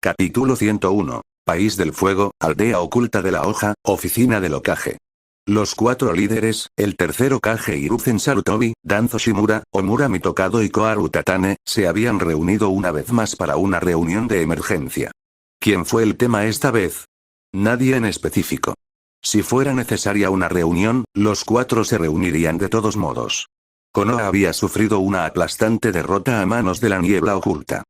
Capítulo 101. País del Fuego, aldea oculta de la hoja, oficina del Hokage. Los cuatro líderes, el tercer Hokage Hiruzen Sarutobi, Danzo Shimura, Omura Mitokado y Koharu Tatane, se habían reunido una vez más para una reunión de emergencia. ¿Quién fue el tema esta vez? Nadie en específico. Si fuera necesaria una reunión, los cuatro se reunirían de todos modos. Konoha había sufrido una aplastante derrota a manos de la niebla oculta.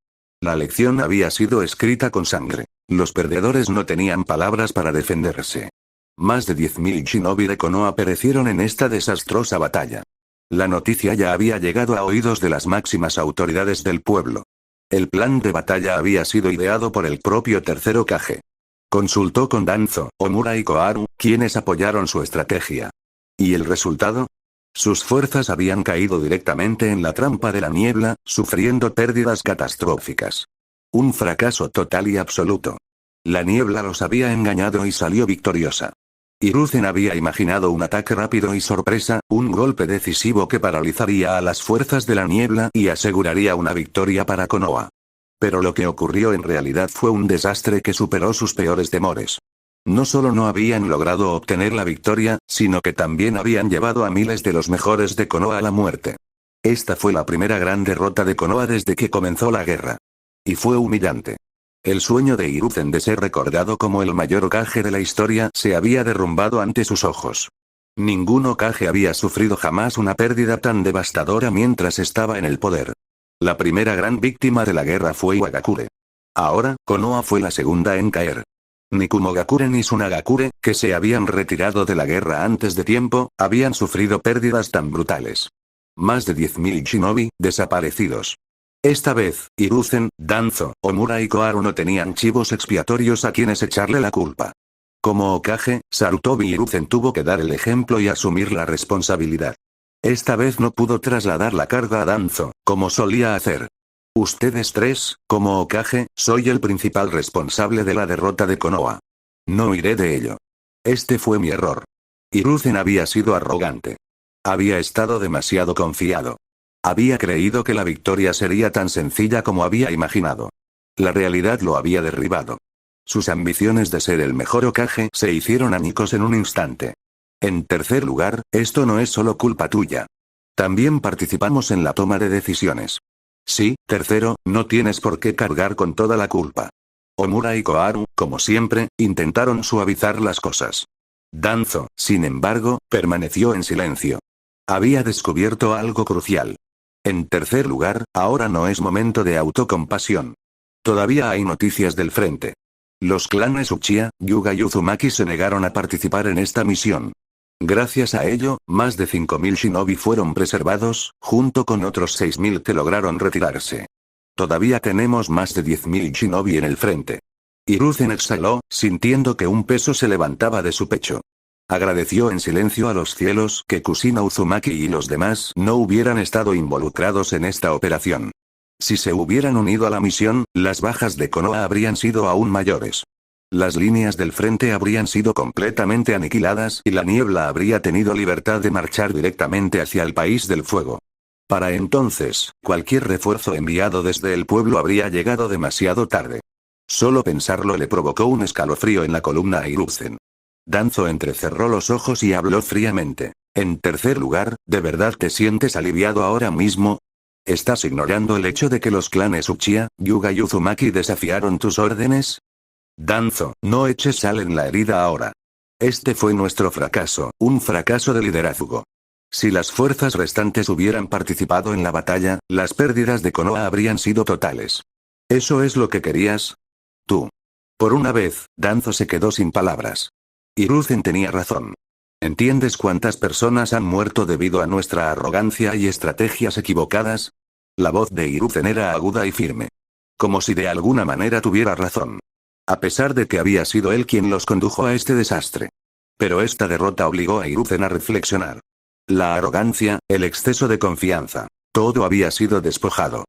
La lección había sido escrita con sangre. Los perdedores no tenían palabras para defenderse. Más de 10.000 shinobi de Konoha perecieron en esta desastrosa batalla. La noticia ya había llegado a oídos de las máximas autoridades del pueblo. El plan de batalla había sido ideado por el propio tercer Hokage. Consultó con Danzo, Omura y Koharu, quienes apoyaron su estrategia. ¿Y el resultado? Sus fuerzas habían caído directamente en la trampa de la niebla, sufriendo pérdidas catastróficas. Un fracaso total y absoluto. La niebla los había engañado y salió victoriosa. Hiruzen había imaginado un ataque rápido y sorpresa, un golpe decisivo que paralizaría a las fuerzas de la niebla y aseguraría una victoria para Konoha. Pero lo que ocurrió en realidad fue un desastre que superó sus peores temores. No solo no habían logrado obtener la victoria, sino que también habían llevado a miles de los mejores de Konoha a la muerte. Esta fue la primera gran derrota de Konoha desde que comenzó la guerra. Y fue humillante. El sueño de Hiruzen de ser recordado como el mayor Hokage de la historia se había derrumbado ante sus ojos. Ningún Hokage había sufrido jamás una pérdida tan devastadora mientras estaba en el poder. La primera gran víctima de la guerra fue Iwagakure. Ahora, Konoha fue la segunda en caer. Ni Kumogakure ni Tsunagakure, que se habían retirado de la guerra antes de tiempo, habían sufrido pérdidas tan brutales. Más de 10.000 shinobi, desaparecidos. Esta vez, Hiruzen, Danzo, Omura y Koharu no tenían chivos expiatorios a quienes echarle la culpa. Como Hokage, Sarutobi Hiruzen tuvo que dar el ejemplo y asumir la responsabilidad. Esta vez no pudo trasladar la carga a Danzo, como solía hacer. Ustedes tres, como Hokage, soy el principal responsable de la derrota de Konoha. No huiré de ello. Este fue mi error. Hiruzen había sido arrogante. Había estado demasiado confiado. Había creído que la victoria sería tan sencilla como había imaginado. La realidad lo había derribado. Sus ambiciones de ser el mejor Hokage se hicieron añicos en un instante. En tercer lugar, esto no es solo culpa tuya. También participamos en la toma de decisiones. Sí, tercero, no tienes por qué cargar con toda la culpa. Omura y Koharu, como siempre, intentaron suavizar las cosas. Danzo, sin embargo, permaneció en silencio. Había descubierto algo crucial. En tercer lugar, ahora no es momento de autocompasión. Todavía hay noticias del frente. Los clanes Uchiha, Hyuga y Uzumaki se negaron a participar en esta misión. Gracias a ello, más de 5.000 shinobi fueron preservados, junto con otros 6.000 que lograron retirarse. Todavía tenemos más de 10.000 shinobi en el frente. Hiruzen exhaló, sintiendo que un peso se levantaba de su pecho. Agradeció en silencio a los cielos que Kushina Uzumaki y los demás no hubieran estado involucrados en esta operación. Si se hubieran unido a la misión, las bajas de Konoha habrían sido aún mayores. Las líneas del frente habrían sido completamente aniquiladas y la niebla habría tenido libertad de marchar directamente hacia el país del fuego. Para entonces, cualquier refuerzo enviado desde el pueblo habría llegado demasiado tarde. Solo pensarlo le provocó un escalofrío en la columna a Hiruzen. Danzo entrecerró los ojos y habló fríamente. En tercer lugar, ¿de verdad te sientes aliviado ahora mismo? ¿Estás ignorando el hecho de que los clanes Uchiha, Hyuga y Uzumaki desafiaron tus órdenes? Danzo, no eches sal en la herida ahora. Este fue nuestro fracaso, un fracaso de liderazgo. Si las fuerzas restantes hubieran participado en la batalla, las pérdidas de Konoha habrían sido totales. ¿Eso es lo que querías? Tú. Por una vez, Danzo se quedó sin palabras. Hiruzen tenía razón. ¿Entiendes cuántas personas han muerto debido a nuestra arrogancia y estrategias equivocadas? La voz de Hiruzen era aguda y firme. Como si de alguna manera tuviera razón. A pesar de que había sido él quien los condujo a este desastre. Pero esta derrota obligó a Hiruzen a reflexionar. La arrogancia, el exceso de confianza. Todo había sido despojado.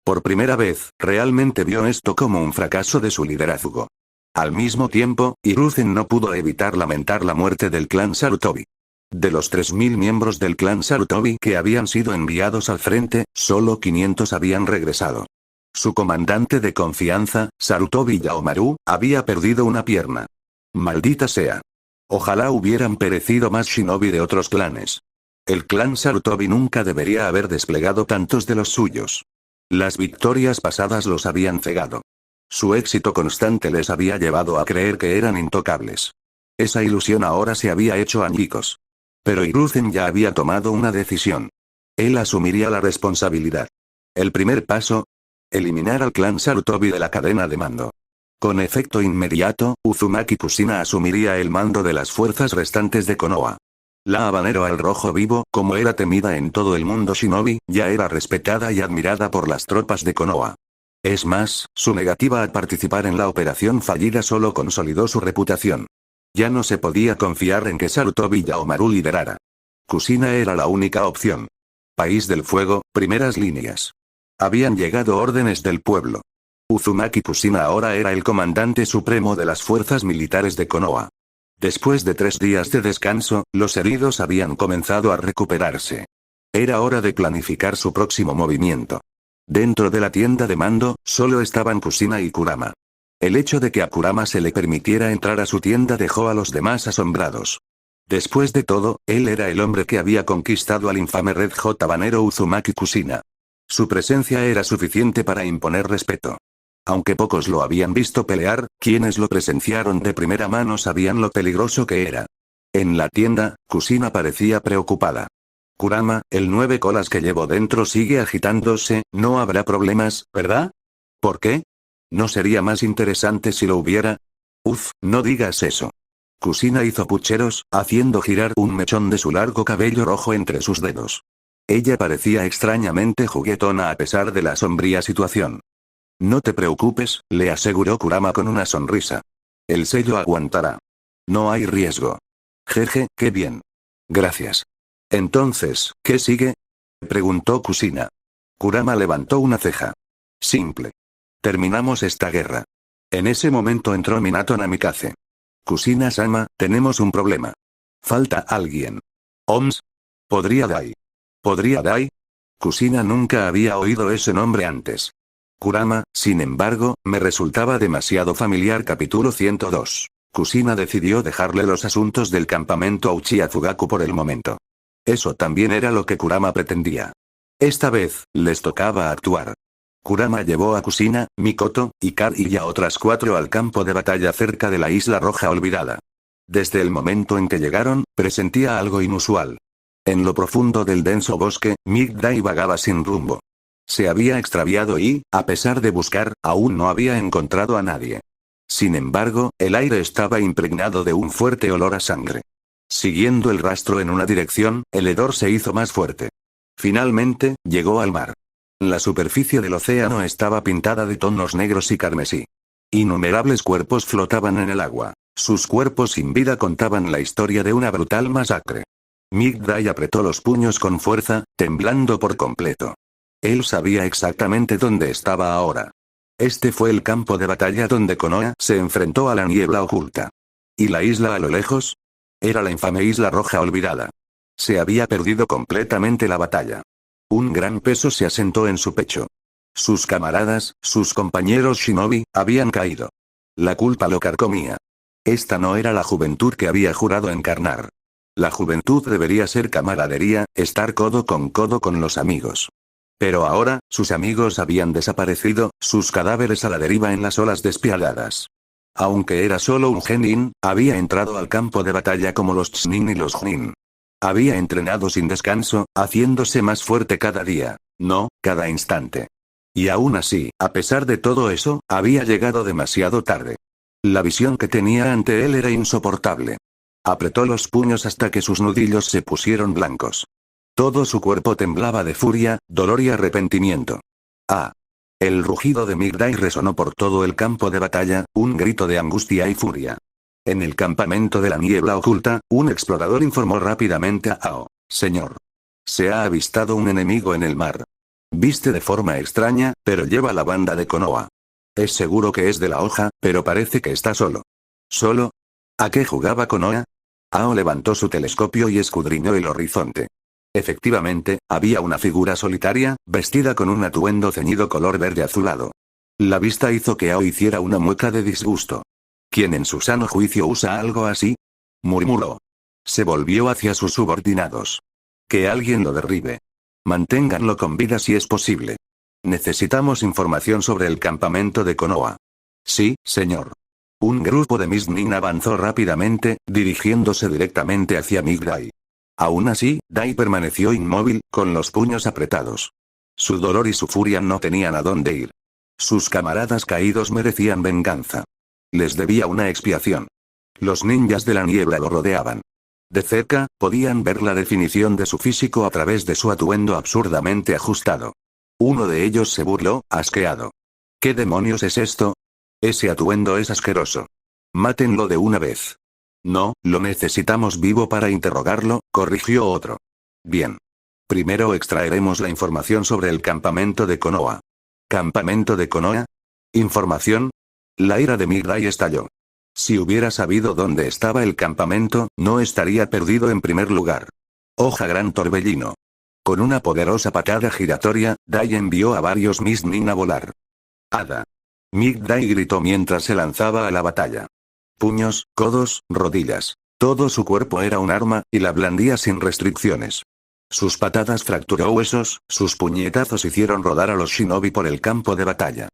Por primera vez, realmente vio esto como un fracaso de su liderazgo. Al mismo tiempo, Hiruzen no pudo evitar lamentar la muerte del clan Sarutobi. De los 3.000 miembros del clan Sarutobi que habían sido enviados al frente, solo 500 habían regresado. Su comandante de confianza, Sarutobi Yaomaru, había perdido una pierna. Maldita sea. Ojalá hubieran perecido más shinobi de otros clanes. El clan Sarutobi nunca debería haber desplegado tantos de los suyos. Las victorias pasadas los habían cegado. Su éxito constante les había llevado a creer que eran intocables. Esa ilusión ahora se había hecho añicos. Pero Hiruzen ya había tomado una decisión. Él asumiría la responsabilidad. El primer paso: eliminar al clan Sarutobi de la cadena de mando. Con efecto inmediato, Uzumaki Kushina asumiría el mando de las fuerzas restantes de Konoha. La habanero al rojo vivo, como era temida en todo el mundo shinobi, ya era respetada y admirada por las tropas de Konoha. Es más, su negativa a participar en la operación fallida solo consolidó su reputación. Ya no se podía confiar en que Sarutobi Yaomaru liderara. Kushina era la única opción. País del Fuego, primeras líneas. Habían llegado órdenes del pueblo. Uzumaki Kushina ahora era el comandante supremo de las fuerzas militares de Konoha. Después de 3 días de descanso, los heridos habían comenzado a recuperarse. Era hora de planificar su próximo movimiento. Dentro de la tienda de mando, solo estaban Kushina y Kurama. El hecho de que a Kurama se le permitiera entrar a su tienda dejó a los demás asombrados. Después de todo, él era el hombre que había conquistado al infame Red Hot habanero Uzumaki Kushina. Su presencia era suficiente para imponer respeto. Aunque pocos lo habían visto pelear, quienes lo presenciaron de primera mano sabían lo peligroso que era. En la tienda, Kushina parecía preocupada. Kurama, el 9 colas que llevo dentro sigue agitándose, no habrá problemas, ¿verdad? ¿Por qué? ¿No sería más interesante si lo hubiera? Uf, no digas eso. Kushina hizo pucheros, haciendo girar un mechón de su largo cabello rojo entre sus dedos. Ella parecía extrañamente juguetona a pesar de la sombría situación. No te preocupes, le aseguró Kurama con una sonrisa. El sello aguantará. No hay riesgo. Jeje, qué bien. Gracias. Entonces, ¿qué sigue? Preguntó Kushina. Kurama levantó una ceja. Simple. Terminamos esta guerra. En ese momento entró Minato Namikaze. Kushina-sama, tenemos un problema. Falta alguien. ¿Oms? ¿Podría Dai? ¿Podría Dai? Kushina nunca había oído ese nombre antes. Kurama, sin embargo, me resultaba demasiado familiar. Capítulo 102. Kushina decidió dejarle los asuntos del campamento a Uchiha Fugaku por el momento. Eso también era lo que Kurama pretendía. Esta vez, les tocaba actuar. Kurama llevó a Kushina, Mikoto, Ikari y a otras 4 al campo de batalla cerca de la Isla Roja Olvidada. Desde el momento en que llegaron, presentía algo inusual. En lo profundo del denso bosque, Migdai vagaba sin rumbo. Se había extraviado y, a pesar de buscar, aún no había encontrado a nadie. Sin embargo, el aire estaba impregnado de un fuerte olor a sangre. Siguiendo el rastro en una dirección, el hedor se hizo más fuerte. Finalmente, llegó al mar. La superficie del océano estaba pintada de tonos negros y carmesí. Innumerables cuerpos flotaban en el agua. Sus cuerpos sin vida contaban la historia de una brutal masacre. Migdai apretó los puños con fuerza, temblando por completo. Él sabía exactamente dónde estaba ahora. Este fue el campo de batalla donde Konoha se enfrentó a la niebla oculta. ¿Y la isla a lo lejos? Era la infame Isla Roja Olvidada. Se había perdido completamente la batalla. Un gran peso se asentó en su pecho. Sus camaradas, sus compañeros shinobi, habían caído. La culpa lo carcomía. Esta no era la juventud que había jurado encarnar. La juventud debería ser camaradería, estar codo con los amigos. Pero ahora, sus amigos habían desaparecido, sus cadáveres a la deriva en las olas despiadadas. Aunque era solo un genin, había entrado al campo de batalla como los Chunin y los Jonin. Había entrenado sin descanso, haciéndose más fuerte cada día. No, cada instante. Y aún así, a pesar de todo eso, había llegado demasiado tarde. La visión que tenía ante él era insoportable. Apretó los puños hasta que sus nudillos se pusieron blancos. Todo su cuerpo temblaba de furia, dolor y arrepentimiento. ¡Ah! El rugido de Migdai resonó por todo el campo de batalla, un grito de angustia y furia. En el campamento de la niebla oculta, un explorador informó rápidamente a Ao. Señor. Se ha avistado un enemigo en el mar. Viste de forma extraña, pero lleva la banda de Konoha. Es seguro que es de la hoja, pero parece que está solo. ¿Solo? ¿A qué jugaba Konoha? Ao levantó su telescopio y escudriñó el horizonte. Efectivamente, había una figura solitaria, vestida con un atuendo ceñido color verde azulado. La vista hizo que Ao hiciera una mueca de disgusto. ¿Quién en su sano juicio usa algo así? Murmuró. Se volvió hacia sus subordinados. Que alguien lo derribe. Manténganlo con vida si es posible. Necesitamos información sobre el campamento de Konoha. Sí, señor. Un grupo de Miznin avanzó rápidamente, dirigiéndose directamente hacia Migdai. Aún así, Dai permaneció inmóvil, con los puños apretados. Su dolor y su furia no tenían a dónde ir. Sus camaradas caídos merecían venganza. Les debía una expiación. Los ninjas de la niebla lo rodeaban. De cerca, podían ver la definición de su físico a través de su atuendo absurdamente ajustado. Uno de ellos se burló, asqueado. ¿Qué demonios es esto? Ese atuendo es asqueroso. Mátenlo de una vez. No, lo necesitamos vivo para interrogarlo, corrigió otro. Bien. Primero extraeremos la información sobre el campamento de Konoha. ¿Campamento de Konoha? ¿Información? La ira de Migdai estalló. Si hubiera sabido dónde estaba el campamento, no estaría perdido en primer lugar. Hoja gran torbellino. Con una poderosa patada giratoria, Dai envió a varios Miznin a volar. ¡Hada! Migdai gritó mientras se lanzaba a la batalla. Puños, codos, rodillas. Todo su cuerpo era un arma, y la blandía sin restricciones. Sus patadas fracturó huesos, sus puñetazos hicieron rodar a los shinobi por el campo de batalla.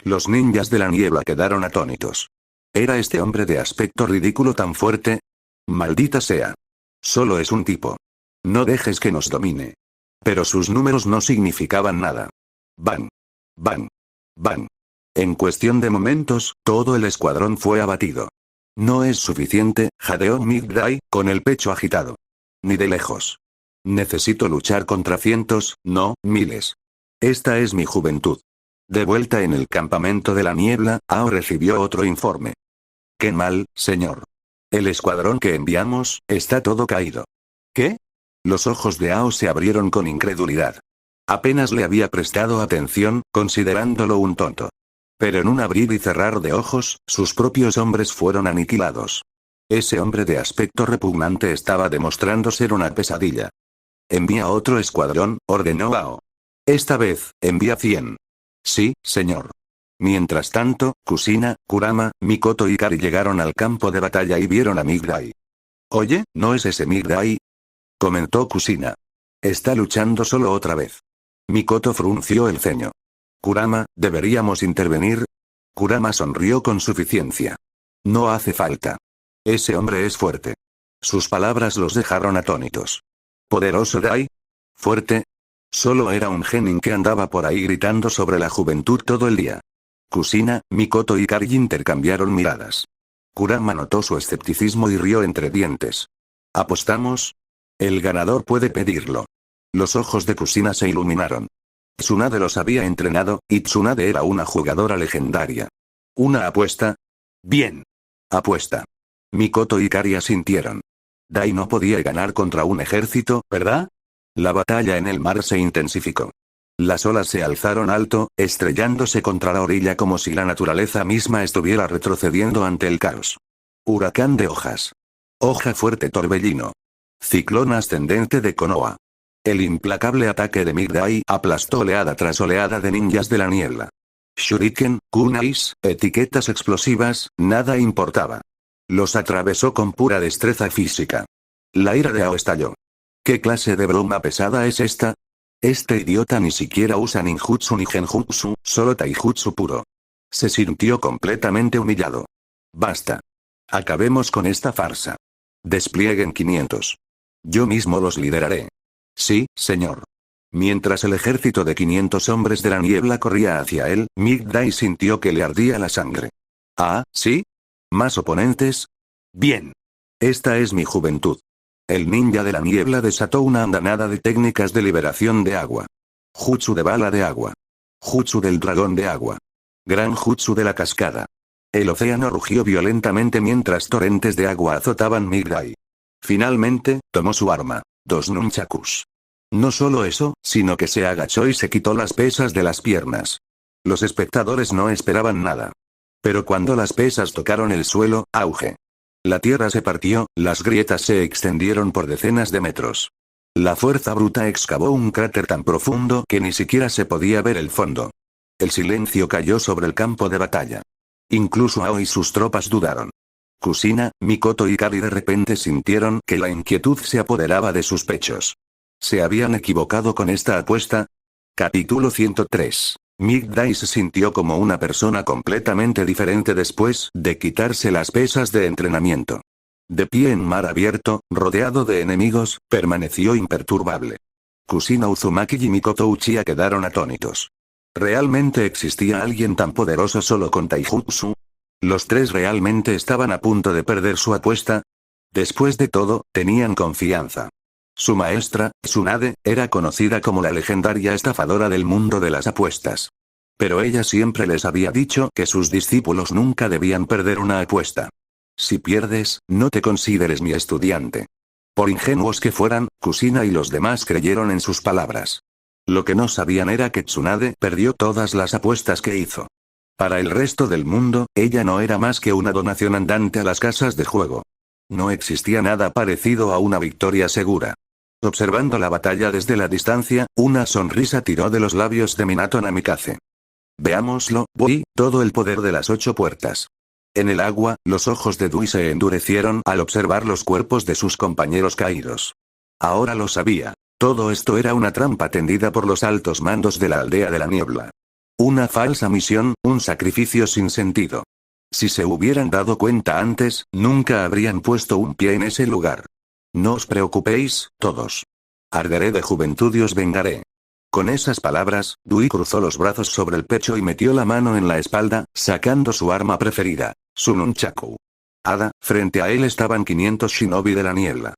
Los ninjas de la niebla quedaron atónitos. ¿Era este hombre de aspecto ridículo tan fuerte? Maldita sea. Solo es un tipo. No dejes que nos domine. Pero sus números no significaban nada. Van. Van. Van. En cuestión de momentos, todo el escuadrón fue abatido. No es suficiente, jadeó Migdai, con el pecho agitado. Ni de lejos. Necesito luchar contra cientos, no, miles. Esta es mi juventud. De vuelta en el campamento de la niebla, Ao recibió otro informe. Qué mal, señor. El escuadrón que enviamos, está todo caído. ¿Qué? Los ojos de Ao se abrieron con incredulidad. Apenas le había prestado atención, considerándolo un tonto. Pero en un abrir y cerrar de ojos, sus propios hombres fueron aniquilados. Ese hombre de aspecto repugnante estaba demostrando ser una pesadilla. Envía otro escuadrón, ordenó Ao. Esta vez, envía 100. Sí, señor. Mientras tanto, Kushina, Kurama, Mikoto y Kari llegaron al campo de batalla y vieron a Migdai. Oye, ¿no es ese Migdai? Comentó Kushina. Está luchando solo otra vez. Mikoto frunció el ceño. Kurama, ¿deberíamos intervenir? Kurama sonrió con suficiencia. No hace falta. Ese hombre es fuerte. Sus palabras los dejaron atónitos. ¿Poderoso Dai? ¿Fuerte? Solo era un genin que andaba por ahí gritando sobre la juventud todo el día. Kushina, Mikoto y Kari intercambiaron miradas. Kurama notó su escepticismo y rió entre dientes. ¿Apostamos? El ganador puede pedirlo. Los ojos de Kushina se iluminaron. Tsunade los había entrenado, y Tsunade era una jugadora legendaria. ¿Una apuesta? Bien. Apuesta. Mikoto y Kari asintieron. Dai no podía ganar contra un ejército, ¿verdad? La batalla en el mar se intensificó. Las olas se alzaron alto, estrellándose contra la orilla como si la naturaleza misma estuviera retrocediendo ante el caos. Huracán de hojas. Hoja fuerte torbellino. Ciclón ascendente de Konoha. El implacable ataque de Migdai aplastó oleada tras oleada de ninjas de la niebla. Shuriken, kunais, etiquetas explosivas, nada importaba. Los atravesó con pura destreza física. La ira de Ao estalló. ¿Qué clase de broma pesada es esta? Este idiota ni siquiera usa ninjutsu ni genjutsu, solo taijutsu puro. Se sintió completamente humillado. Basta. Acabemos con esta farsa. Desplieguen 500. Yo mismo los lideraré. Sí, señor. Mientras el ejército de 500 hombres de la niebla corría hacia él, Migdai sintió que le ardía la sangre. ¿Ah, sí? ¿Más oponentes? Bien. Esta es mi juventud. El ninja de la niebla desató una andanada de técnicas de liberación de agua. Jutsu de bala de agua. Jutsu del dragón de agua. Gran jutsu de la cascada. El océano rugió violentamente mientras torrentes de agua azotaban Migdai. Finalmente, tomó su arma, 2 nunchakus. No solo eso, sino que se agachó y se quitó las pesas de las piernas. Los espectadores no esperaban nada. Pero cuando las pesas tocaron el suelo, auge. La tierra se partió, las grietas se extendieron por decenas de metros. La fuerza bruta excavó un cráter tan profundo que ni siquiera se podía ver el fondo. El silencio cayó sobre el campo de batalla. Incluso Ao y sus tropas dudaron. Kusina, Mikoto y Kari de repente sintieron que la inquietud se apoderaba de sus pechos. ¿Se habían equivocado con esta apuesta? Capítulo 103. Migdai se sintió como una persona completamente diferente después de quitarse las pesas de entrenamiento. De pie en mar abierto, rodeado de enemigos, permaneció imperturbable. Kusina Uzumaki y Mikoto Uchiha quedaron atónitos. ¿Realmente existía alguien tan poderoso solo con taijutsu? ¿Los tres realmente estaban a punto de perder su apuesta? Después de todo, tenían confianza. Su maestra, Tsunade, era conocida como la legendaria estafadora del mundo de las apuestas. Pero ella siempre les había dicho que sus discípulos nunca debían perder una apuesta. Si pierdes, no te consideres mi estudiante. Por ingenuos que fueran, Kusina y los demás creyeron en sus palabras. Lo que no sabían era que Tsunade perdió todas las apuestas que hizo. Para el resto del mundo, ella no era más que una donación andante a las casas de juego. No existía nada parecido a una victoria segura. Observando la batalla desde la distancia, una sonrisa tiró de los labios de Minato Namikaze. Veámoslo, Boi, todo el poder de las 8 puertas. En el agua, los ojos de Dui se endurecieron al observar los cuerpos de sus compañeros caídos. Ahora lo sabía. Todo esto era una trampa tendida por los altos mandos de la aldea de la niebla. Una falsa misión, un sacrificio sin sentido. Si se hubieran dado cuenta antes, nunca habrían puesto un pie en ese lugar. No os preocupéis, todos. Arderé de juventud y os vengaré. Con esas palabras, Dui cruzó los brazos sobre el pecho y metió la mano en la espalda, sacando su arma preferida, su nunchaku. Frente a él estaban 500 shinobi de la niebla.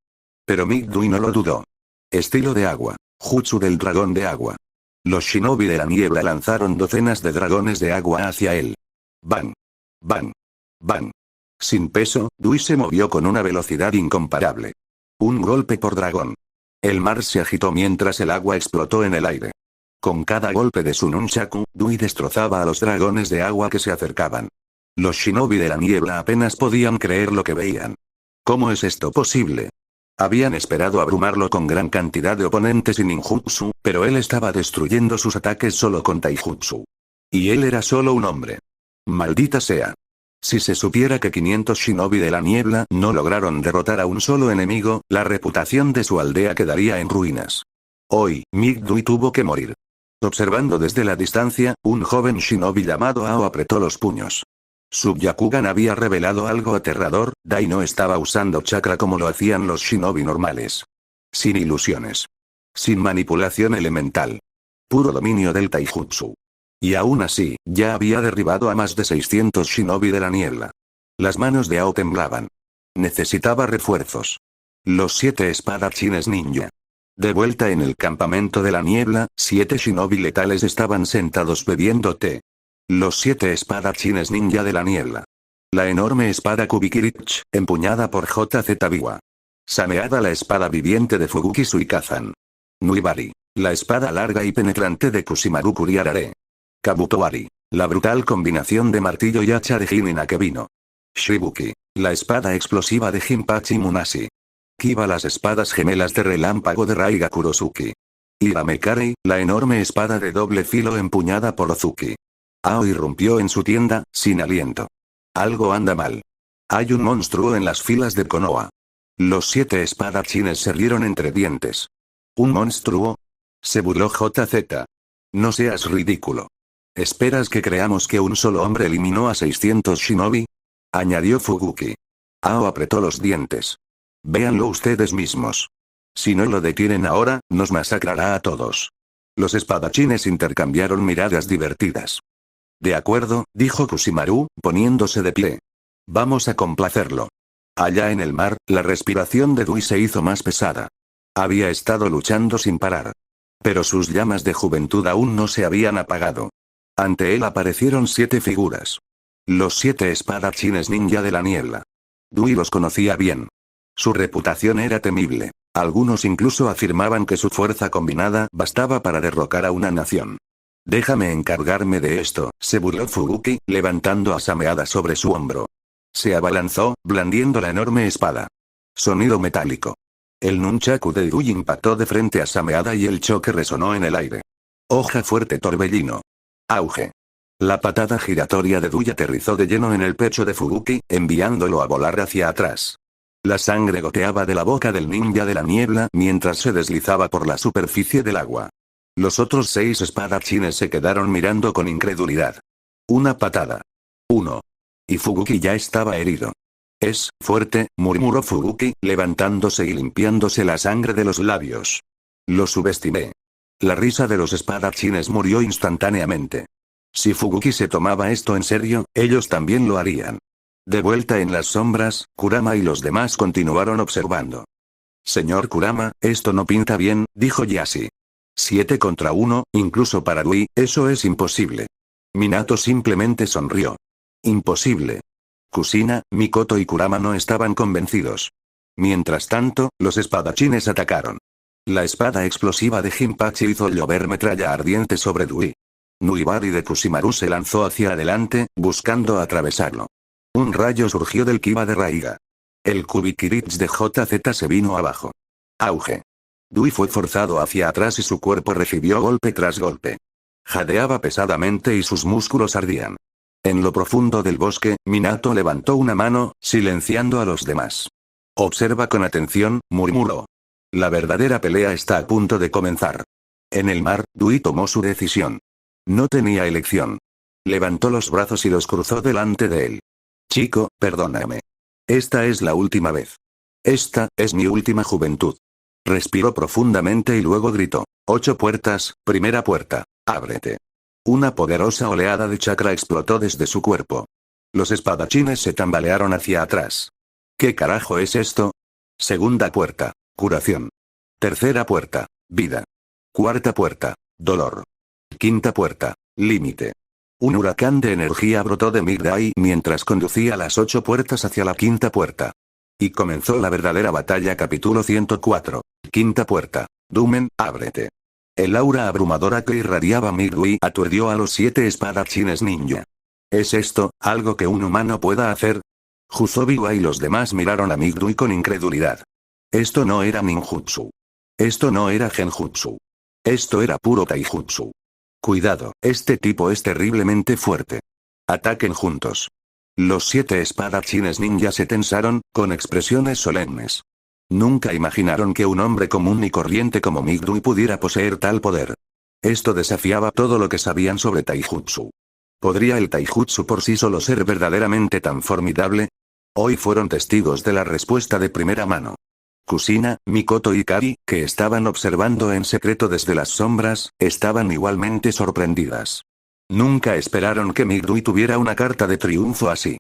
Pero Dui no lo dudó. Estilo de agua. Jutsu del dragón de agua. Los shinobi de la niebla lanzaron docenas de dragones de agua hacia él. ¡Bang! ¡Bang! ¡Bang! Sin peso, Dui se movió con una velocidad incomparable. Un golpe por dragón. El mar se agitó mientras el agua explotó en el aire. Con cada golpe de su nunchaku, Dui destrozaba a los dragones de agua que se acercaban. Los shinobi de la niebla apenas podían creer lo que veían. ¿Cómo es esto posible? Habían esperado abrumarlo con gran cantidad de oponentes y ninjutsu, pero él estaba destruyendo sus ataques solo con taijutsu. Y él era solo un hombre. Maldita sea. Si se supiera que 500 shinobi de la niebla no lograron derrotar a un solo enemigo, la reputación de su aldea quedaría en ruinas. Hoy, Dui tuvo que morir. Observando desde la distancia, un joven shinobi llamado Ao apretó los puños. Su Byakugan había revelado algo aterrador, Dai no estaba usando chakra como lo hacían los shinobi normales. Sin ilusiones. Sin manipulación elemental. Puro dominio del taijutsu. Y aún así, ya había derribado a más de 600 shinobi de la niebla. Las manos de Ao temblaban. Necesitaba refuerzos. Los 7 espadachines ninja. De vuelta en el campamento de la niebla, 7 shinobi letales estaban sentados bebiendo té. Los 7 espadachines ninja de la niebla. La enorme espada Kubikirich, empuñada por J.Z. Biwa. Sameada la espada viviente de Fuguki Suikazan. Nuibari. La espada larga y penetrante de Kusimaru Kuriarare. Kabutowari. La brutal combinación de martillo y hacha de Jin Inakebino. Shibuki. La espada explosiva de Jinpachi Munashi. Kiba. Las espadas gemelas de relámpago de Raiga Kurosuki. Iramekari. La enorme espada de doble filo empuñada por Ozuki. Ao irrumpió en su tienda, sin aliento. Algo anda mal. Hay un monstruo en las filas de Konoha. Los 7 espadachines se rieron entre dientes. ¿Un monstruo? Se burló JZ. No seas ridículo. ¿Esperas que creamos que un solo hombre eliminó a 600 shinobi? Añadió Fuguki. Ao apretó los dientes. Véanlo ustedes mismos. Si no lo detienen ahora, nos masacrará a todos. Los espadachines intercambiaron miradas divertidas. De acuerdo, dijo Kusimaru, poniéndose de pie. Vamos a complacerlo. Allá en el mar, la respiración de Dui se hizo más pesada. Había estado luchando sin parar. Pero sus llamas de juventud aún no se habían apagado. Ante él aparecieron 7 figuras. Los 7 espadachines ninja de la niebla. Dui los conocía bien. Su reputación era temible. Algunos incluso afirmaban que su fuerza combinada bastaba para derrocar a una nación. Déjame encargarme de esto, se burló Fuguki, levantando a Sameada sobre su hombro. Se abalanzó, blandiendo la enorme espada. Sonido metálico. El nunchaku de Dui impactó de frente a Sameada y el choque resonó en el aire. Hoja fuerte torbellino. Auge. La patada giratoria de Dui aterrizó de lleno en el pecho de Fubuki, enviándolo a volar hacia atrás. La sangre goteaba de la boca del ninja de la niebla mientras se deslizaba por la superficie del agua. Los otros 6 espadachines se quedaron mirando con incredulidad. Una patada. 1. Y Fubuki ya estaba herido. Es fuerte, murmuró Fubuki, levantándose y limpiándose la sangre de los labios. Lo subestimé. La risa de los espadachines murió instantáneamente. Si Fubuki se tomaba esto en serio, ellos también lo harían. De vuelta en las sombras, Kurama y los demás continuaron observando. Señor Kurama, esto no pinta bien, dijo Yashi. 7 contra 1, incluso para Dui, eso es imposible. Minato simplemente sonrió. Imposible. Kusina, Mikoto y Kurama no estaban convencidos. Mientras tanto, los espadachines atacaron. La espada explosiva de Jinpachi hizo llover metralla ardiente sobre Dui. Nuibari de Kusimaru se lanzó hacia adelante, buscando atravesarlo. Un rayo surgió del Kiba de Raiga. El Kubikirich de JZ se vino abajo. Auge. Dui fue forzado hacia atrás y su cuerpo recibió golpe tras golpe. Jadeaba pesadamente y sus músculos ardían. En lo profundo del bosque, Minato levantó una mano, silenciando a los demás. Observa con atención, murmuró. La verdadera pelea está a punto de comenzar. En el mar, Dui tomó su decisión. No tenía elección. Levantó los brazos y los cruzó delante de él. Chico, perdóname. Esta es la última vez. Esta es mi última juventud. Respiró profundamente y luego gritó. 8 puertas, primera puerta, ábrete. Una poderosa oleada de chakra explotó desde su cuerpo. Los espadachines se tambalearon hacia atrás. ¿Qué carajo es esto? Segunda puerta, curación. Tercera puerta, vida. Cuarta puerta, dolor. Quinta puerta, límite. Un huracán de energía brotó de Migrai mientras conducía las 8 puertas hacia la quinta puerta. Y comenzó la verdadera batalla. Capítulo 104. Quinta puerta. Dumen, ábrete. El aura abrumadora que irradiaba Migrai aturdió a los 7 espadachines ninja. ¿Es esto algo que un humano pueda hacer? Jusobiwa y los demás miraron a Migrai con incredulidad. Esto no era ninjutsu. Esto no era genjutsu. Esto era puro taijutsu. Cuidado, este tipo es terriblemente fuerte. Ataquen juntos. Los 7 espadachines ninja se tensaron, con expresiones solemnes. Nunca imaginaron que un hombre común y corriente como Migrai pudiera poseer tal poder. Esto desafiaba todo lo que sabían sobre taijutsu. ¿Podría el taijutsu por sí solo ser verdaderamente tan formidable? Hoy fueron testigos de la respuesta de primera mano. Kusina, Mikoto y Kari, que estaban observando en secreto desde las sombras, estaban igualmente sorprendidas. Nunca esperaron que Migrai tuviera una carta de triunfo así.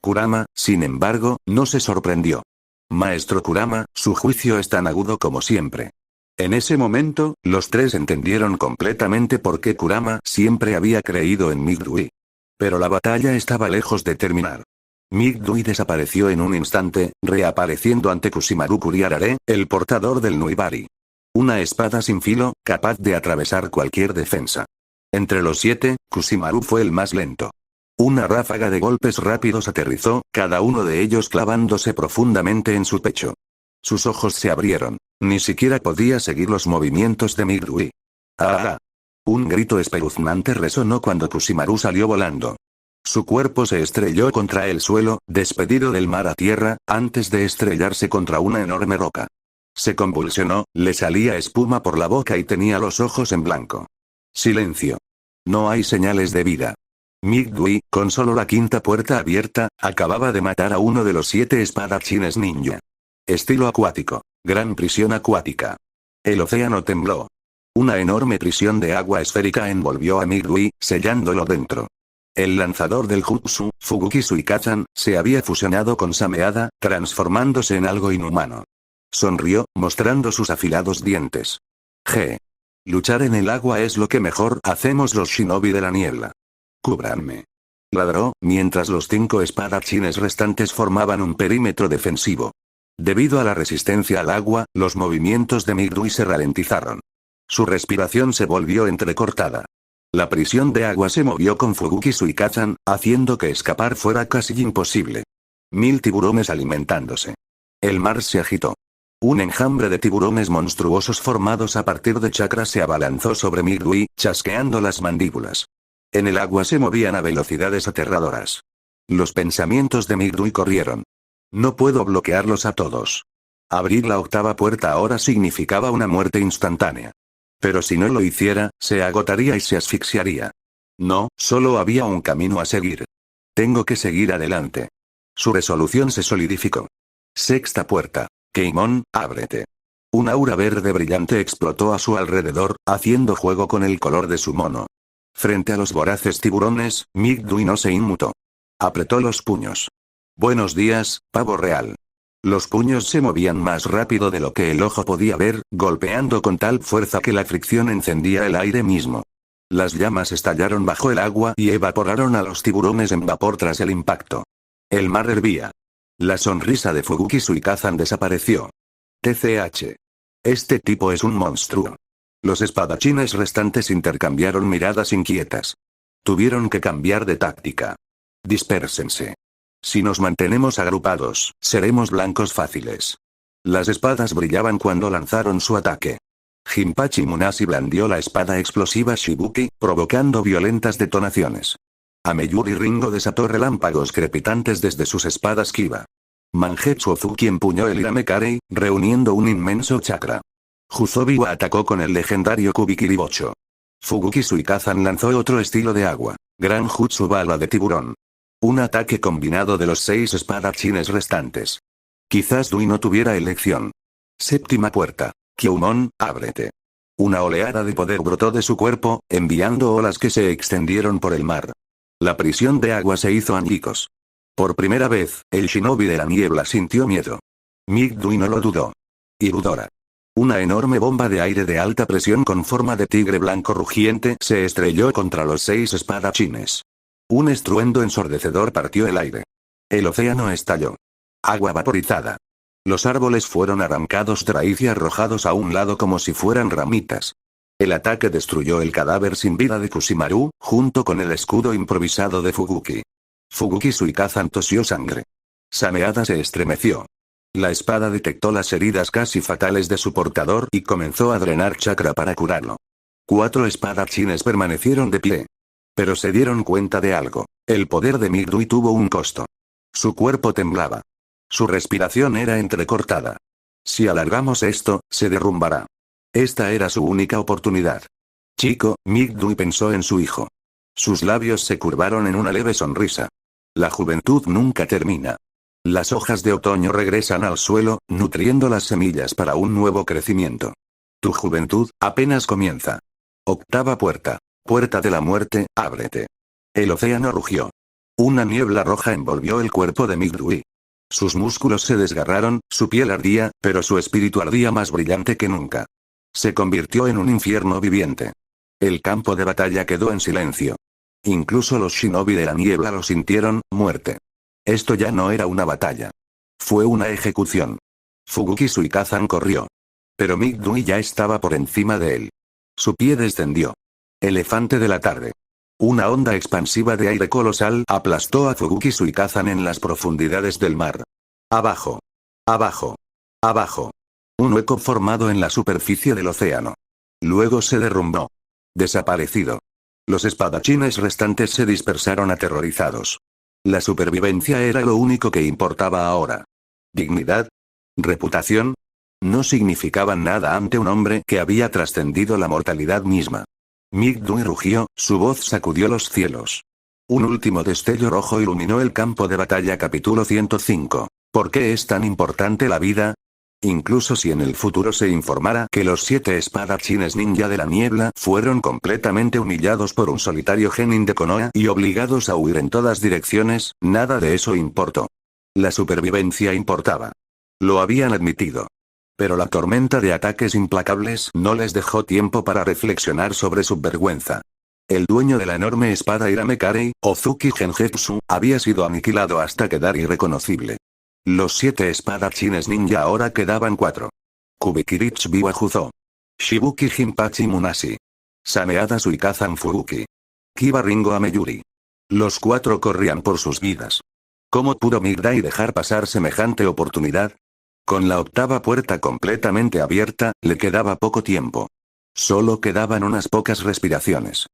Kurama, sin embargo, no se sorprendió. Maestro Kurama, su juicio es tan agudo como siempre. En ese momento, los 3 entendieron completamente por qué Kurama siempre había creído en Migrai. Pero la batalla estaba lejos de terminar. Migrai desapareció en un instante, reapareciendo ante Kusimaru Kuriarare, el portador del Nuibari. Una espada sin filo, capaz de atravesar cualquier defensa. Entre los 7, Kusimaru fue el más lento. Una ráfaga de golpes rápidos aterrizó, cada uno de ellos clavándose profundamente en su pecho. Sus ojos se abrieron. Ni siquiera podía seguir los movimientos de Migrai. ¡Ah! Un grito espeluznante resonó cuando Kusimaru salió volando. Su cuerpo se estrelló contra el suelo, despedido del mar a tierra, antes de estrellarse contra una enorme roca. Se convulsionó, le salía espuma por la boca y tenía los ojos en blanco. Silencio. No hay señales de vida. Migrai, con solo la quinta puerta abierta, acababa de matar a uno de los 7 espadachines ninja. Estilo acuático. Gran prisión acuática. El océano tembló. Una enorme prisión de agua esférica envolvió a Migrai, sellándolo dentro. El lanzador del jutsu, Fubuki Suikachan, se había fusionado con Sameada, transformándose en algo inhumano. Sonrió, mostrando sus afilados dientes. Luchar en el agua es lo que mejor hacemos los shinobi de la niebla. Cúbranme. Ladró, mientras los 5 espadachines restantes formaban un perímetro defensivo. Debido a la resistencia al agua, los movimientos de Migrai se ralentizaron. Su respiración se volvió entrecortada. La prisión de agua se movió con Fubuki Suikachan, haciendo que escapar fuera casi imposible. 1000 tiburones alimentándose. El mar se agitó. Un enjambre de tiburones monstruosos formados a partir de chakras se abalanzó sobre Migdui, chasqueando las mandíbulas. En el agua se movían a velocidades aterradoras. Los pensamientos de Migdui corrieron. No puedo bloquearlos a todos. Abrir la octava puerta ahora significaba una muerte instantánea. Pero si no lo hiciera, se agotaría y se asfixiaría. No, solo había un camino a seguir. Tengo que seguir adelante. Su resolución se solidificó. Sexta puerta. Keimon, ábrete. Un aura verde brillante explotó a su alrededor, haciendo juego con el color de su mono. Frente a los voraces tiburones, Migdui no se inmutó. Apretó los puños. Buenos días, pavo real. Los puños se movían más rápido de lo que el ojo podía ver, golpeando con tal fuerza que la fricción encendía el aire mismo. Las llamas estallaron bajo el agua y evaporaron a los tiburones en vapor tras el impacto. El mar hervía. La sonrisa de Fubuki Suikazan desapareció. TCH. Este tipo es un monstruo. Los espadachines restantes intercambiaron miradas inquietas. Tuvieron que cambiar de táctica. Dispérsense. Si nos mantenemos agrupados, seremos blancos fáciles. Las espadas brillaban cuando lanzaron su ataque. Jinpachi Munashi blandió la espada explosiva Shibuki, provocando violentas detonaciones. Ameyuri Ringo desató relámpagos crepitantes desde sus espadas Kiba. Mangetsu Ozuki empuñó el Iramekarei, reuniendo un inmenso chakra. Juzobiwa atacó con el legendario Kubikiribocho. Fubuki Suikazan lanzó otro estilo de agua, Gran Jutsu Bala de tiburón. Un ataque combinado de los 6 espadachines restantes. Quizás Dui no tuviera elección. Séptima puerta. Kyumon, ábrete. Una oleada de poder brotó de su cuerpo, enviando olas que se extendieron por el mar. La prisión de agua se hizo añicos. Por primera vez, el shinobi de la niebla sintió miedo. Migdui no lo dudó. Irudora. Una enorme bomba de aire de alta presión con forma de tigre blanco rugiente se estrelló contra los 6 espadachines. Un estruendo ensordecedor partió el aire. El océano estalló. Agua vaporizada. Los árboles fueron arrancados de raíz y arrojados a un lado como si fueran ramitas. El ataque destruyó el cadáver sin vida de Kusimaru, junto con el escudo improvisado de Fubuki. Fubuki Suikazan tosió sangre. Sameada se estremeció. La espada detectó las heridas casi fatales de su portador y comenzó a drenar chakra para curarlo. 4 espadachines permanecieron de pie. Pero se dieron cuenta de algo. El poder de Migdui tuvo un costo. Su cuerpo temblaba. Su respiración era entrecortada. Si alargamos esto, se derrumbará. Esta era su única oportunidad. Chico, Migdui pensó en su hijo. Sus labios se curvaron en una leve sonrisa. La juventud nunca termina. Las hojas de otoño regresan al suelo, nutriendo las semillas para un nuevo crecimiento. Tu juventud apenas comienza. Octava puerta. Puerta de la muerte, ábrete. El océano rugió. Una niebla roja envolvió el cuerpo de Migdui. Sus músculos se desgarraron, su piel ardía, pero su espíritu ardía más brillante que nunca. Se convirtió en un infierno viviente. El campo de batalla quedó en silencio. Incluso los shinobi de la niebla lo sintieron, muerte. Esto ya no era una batalla. Fue una ejecución. Fubuki Suikazan corrió. Pero Migdui ya estaba por encima de él. Su pie descendió. Elefante de la tarde. Una onda expansiva de aire colosal aplastó a Fubuki Suikazan en las profundidades del mar. Abajo. Abajo. Abajo. Un hueco formado en la superficie del océano. Luego se derrumbó. Desaparecido. Los espadachines restantes se dispersaron aterrorizados. La supervivencia era lo único que importaba ahora. ¿Dignidad? ¿Reputación? No significaban nada ante un hombre que había trascendido la mortalidad misma. Migdui rugió, su voz sacudió los cielos. Un último destello rojo iluminó el campo de batalla. Capítulo 105. ¿Por qué es tan importante la vida? Incluso si en el futuro se informara que los 7 espadachines ninja de la niebla fueron completamente humillados por un solitario genin de Konoha y obligados a huir en todas direcciones, nada de eso importó. La supervivencia importaba. Lo habían admitido. Pero la tormenta de ataques implacables no les dejó tiempo para reflexionar sobre su vergüenza. El dueño de la enorme espada Iramekarei, Ozuki Genjetsu, había sido aniquilado hasta quedar irreconocible. Los 7 espadachines ninja ahora quedaban 4. Kubikirich Biwa Juzo. Shibuki Jinpachi Munashi. Sameada Suikazan Fubuki. Kiba Ringo Ameyuri. Los 4 corrían por sus vidas. ¿Cómo pudo Migdai dejar pasar semejante oportunidad? Con la octava puerta completamente abierta, le quedaba poco tiempo. Solo quedaban unas pocas respiraciones.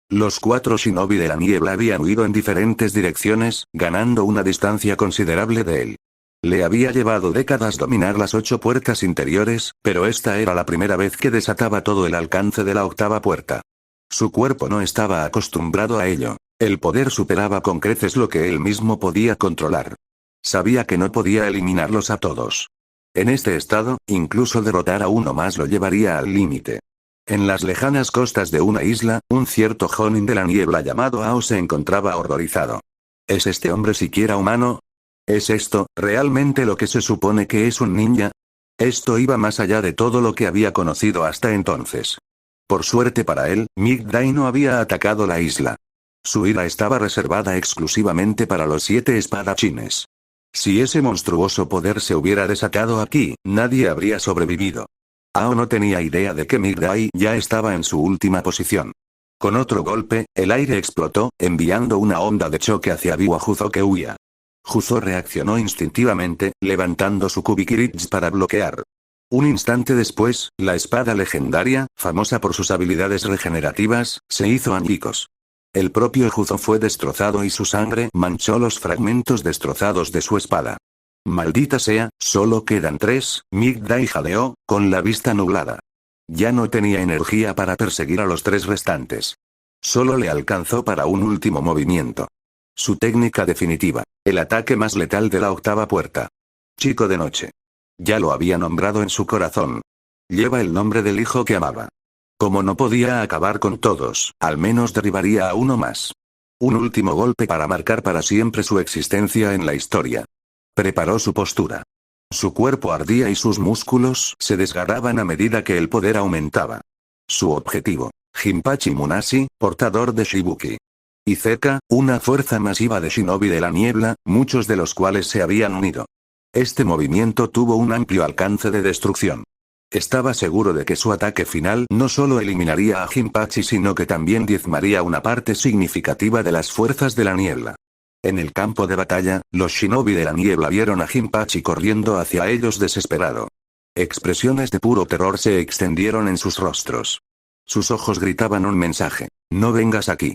Los 4 shinobi de la niebla habían huido en diferentes direcciones, ganando una distancia considerable de él. Le había llevado décadas dominar las 8 puertas interiores, pero esta era la primera vez que desataba todo el alcance de la octava puerta. Su cuerpo no estaba acostumbrado a ello. El poder superaba con creces lo que él mismo podía controlar. Sabía que no podía eliminarlos a todos. En este estado, incluso derrotar a uno más lo llevaría al límite. En las lejanas costas de una isla, un cierto Jonin de la niebla llamado Ao se encontraba horrorizado. ¿Es este hombre siquiera humano? ¿Es esto, realmente lo que se supone que es un ninja? Esto iba más allá de todo lo que había conocido hasta entonces. Por suerte para él, Migdai no había atacado la isla. Su ira estaba reservada exclusivamente para los 7 espadachines. Si ese monstruoso poder se hubiera desatado aquí, nadie habría sobrevivido. Ao no tenía idea de que Migdai ya estaba en su última posición. Con otro golpe, el aire explotó, enviando una onda de choque hacia Biwa Juzo que huía. Juzo reaccionó instintivamente, levantando su Kubikiritsu para bloquear. Un instante después, la espada legendaria, famosa por sus habilidades regenerativas, se hizo añicos. El propio Juzo fue destrozado y su sangre manchó los fragmentos destrozados de su espada. Maldita sea, solo quedan 3, Migdai jadeó, con la vista nublada. Ya no tenía energía para perseguir a los 3 restantes. Solo le alcanzó para un último movimiento. Su técnica definitiva, el ataque más letal de la octava puerta. Chico de noche. Ya lo había nombrado en su corazón. Lleva el nombre del hijo que amaba. Como no podía acabar con todos, al menos derribaría a uno más. Un último golpe para marcar para siempre su existencia en la historia. Preparó su postura. Su cuerpo ardía y sus músculos se desgarraban a medida que el poder aumentaba. Su objetivo, Jinpachi Munashi, portador de Shibuki. Y Zeka, una fuerza masiva de shinobi de la niebla, muchos de los cuales se habían unido. Este movimiento tuvo un amplio alcance de destrucción. Estaba seguro de que su ataque final no solo eliminaría a Jinpachi sino que también diezmaría una parte significativa de las fuerzas de la niebla. En el campo de batalla, los shinobi de la niebla vieron a Jinpachi corriendo hacia ellos desesperado. Expresiones de puro terror se extendieron en sus rostros. Sus ojos gritaban un mensaje: no vengas aquí.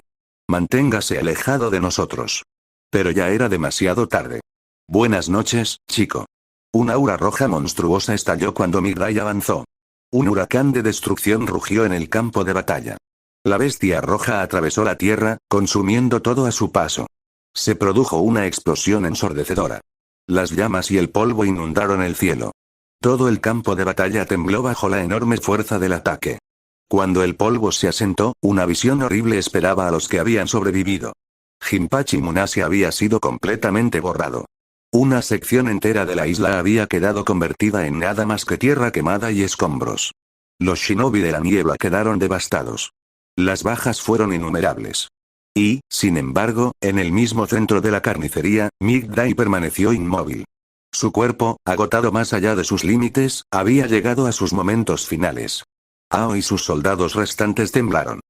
Manténgase alejado de nosotros. Pero ya era demasiado tarde. Buenas noches, chico. Un aura roja monstruosa estalló cuando Migdai avanzó. Un huracán de destrucción rugió en el campo de batalla. La bestia roja atravesó la tierra, consumiendo todo a su paso. Se produjo una explosión ensordecedora. Las llamas y el polvo inundaron el cielo. Todo el campo de batalla tembló bajo la enorme fuerza del ataque. Cuando el polvo se asentó, una visión horrible esperaba a los que habían sobrevivido. Jinpachi Munashi había sido completamente borrado. Una sección entera de la isla había quedado convertida en nada más que tierra quemada y escombros. Los shinobi de la niebla quedaron devastados. Las bajas fueron innumerables. Y, sin embargo, en el mismo centro de la carnicería, Migdai permaneció inmóvil. Su cuerpo, agotado más allá de sus límites, había llegado a sus momentos finales. Ao y sus soldados restantes temblaron.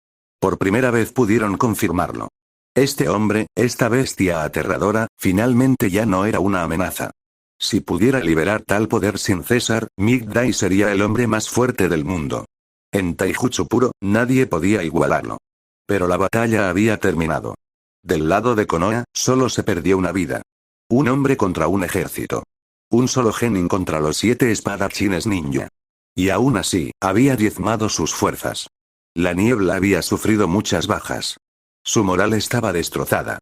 Por primera vez pudieron confirmarlo. Este hombre, esta bestia aterradora, finalmente ya no era una amenaza. Si pudiera liberar tal poder sin cesar, Migdai sería el hombre más fuerte del mundo. En Taijutsu puro, nadie podía igualarlo. Pero la batalla había terminado. Del lado de Konoha, solo se perdió una vida. Un hombre contra un ejército. Un solo genin contra los 7 espadachines ninja. Y aún así, había diezmado sus fuerzas. La niebla había sufrido muchas bajas. Su moral estaba destrozada.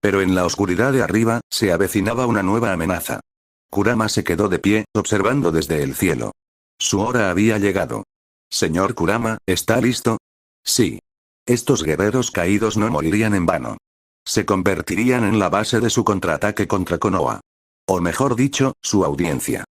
Pero en la oscuridad de arriba, se avecinaba una nueva amenaza. Kurama se quedó de pie, observando desde el cielo. Su hora había llegado. Señor Kurama, ¿está listo? Sí. Estos guerreros caídos no morirían en vano. Se convertirían en la base de su contraataque contra Konoha. O mejor dicho, su audiencia.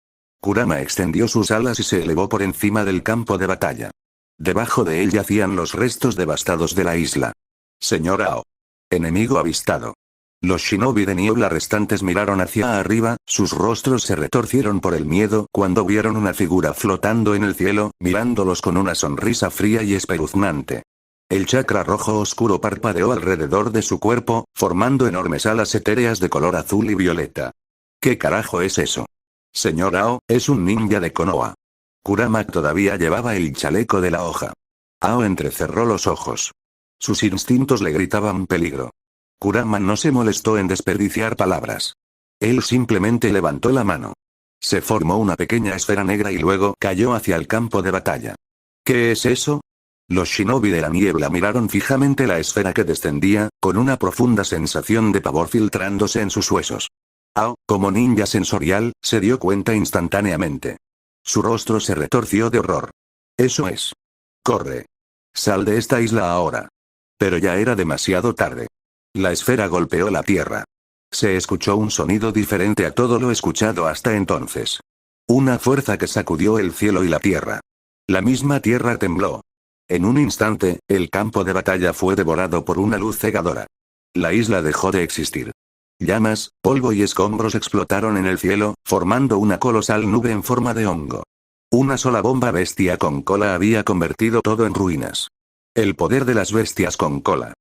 Kurama extendió sus alas y se elevó por encima del campo de batalla. Debajo de él yacían los restos devastados de la isla. Señor Ao. Enemigo avistado. Los shinobi de niebla restantes miraron hacia arriba, sus rostros se retorcieron por el miedo cuando vieron una figura flotando en el cielo, mirándolos con una sonrisa fría y espeluznante. El chakra rojo oscuro parpadeó alrededor de su cuerpo, formando enormes alas etéreas de color azul y violeta. ¿Qué carajo es eso? Señor Ao, es un ninja de Konoha. Kurama todavía llevaba el chaleco de la hoja. Ao entrecerró los ojos. Sus instintos le gritaban peligro. Kurama no se molestó en desperdiciar palabras. Él simplemente levantó la mano. Se formó una pequeña esfera negra y luego cayó hacia el campo de batalla. ¿Qué es eso? Los shinobi de la niebla miraron fijamente la esfera que descendía, con una profunda sensación de pavor filtrándose en sus huesos. Ao, como ninja sensorial, se dio cuenta instantáneamente. Su rostro se retorció de horror. Eso es. Corre. Sal de esta isla ahora. Pero ya era demasiado tarde. La esfera golpeó la tierra. Se escuchó un sonido diferente a todo lo escuchado hasta entonces. Una fuerza que sacudió el cielo y la tierra. La misma tierra tembló. En un instante, el campo de batalla fue devorado por una luz cegadora. La isla dejó de existir. Llamas, polvo y escombros explotaron en el cielo, formando una colosal nube en forma de hongo. Una sola bomba bestia con cola había convertido todo en ruinas. El poder de las bestias con cola.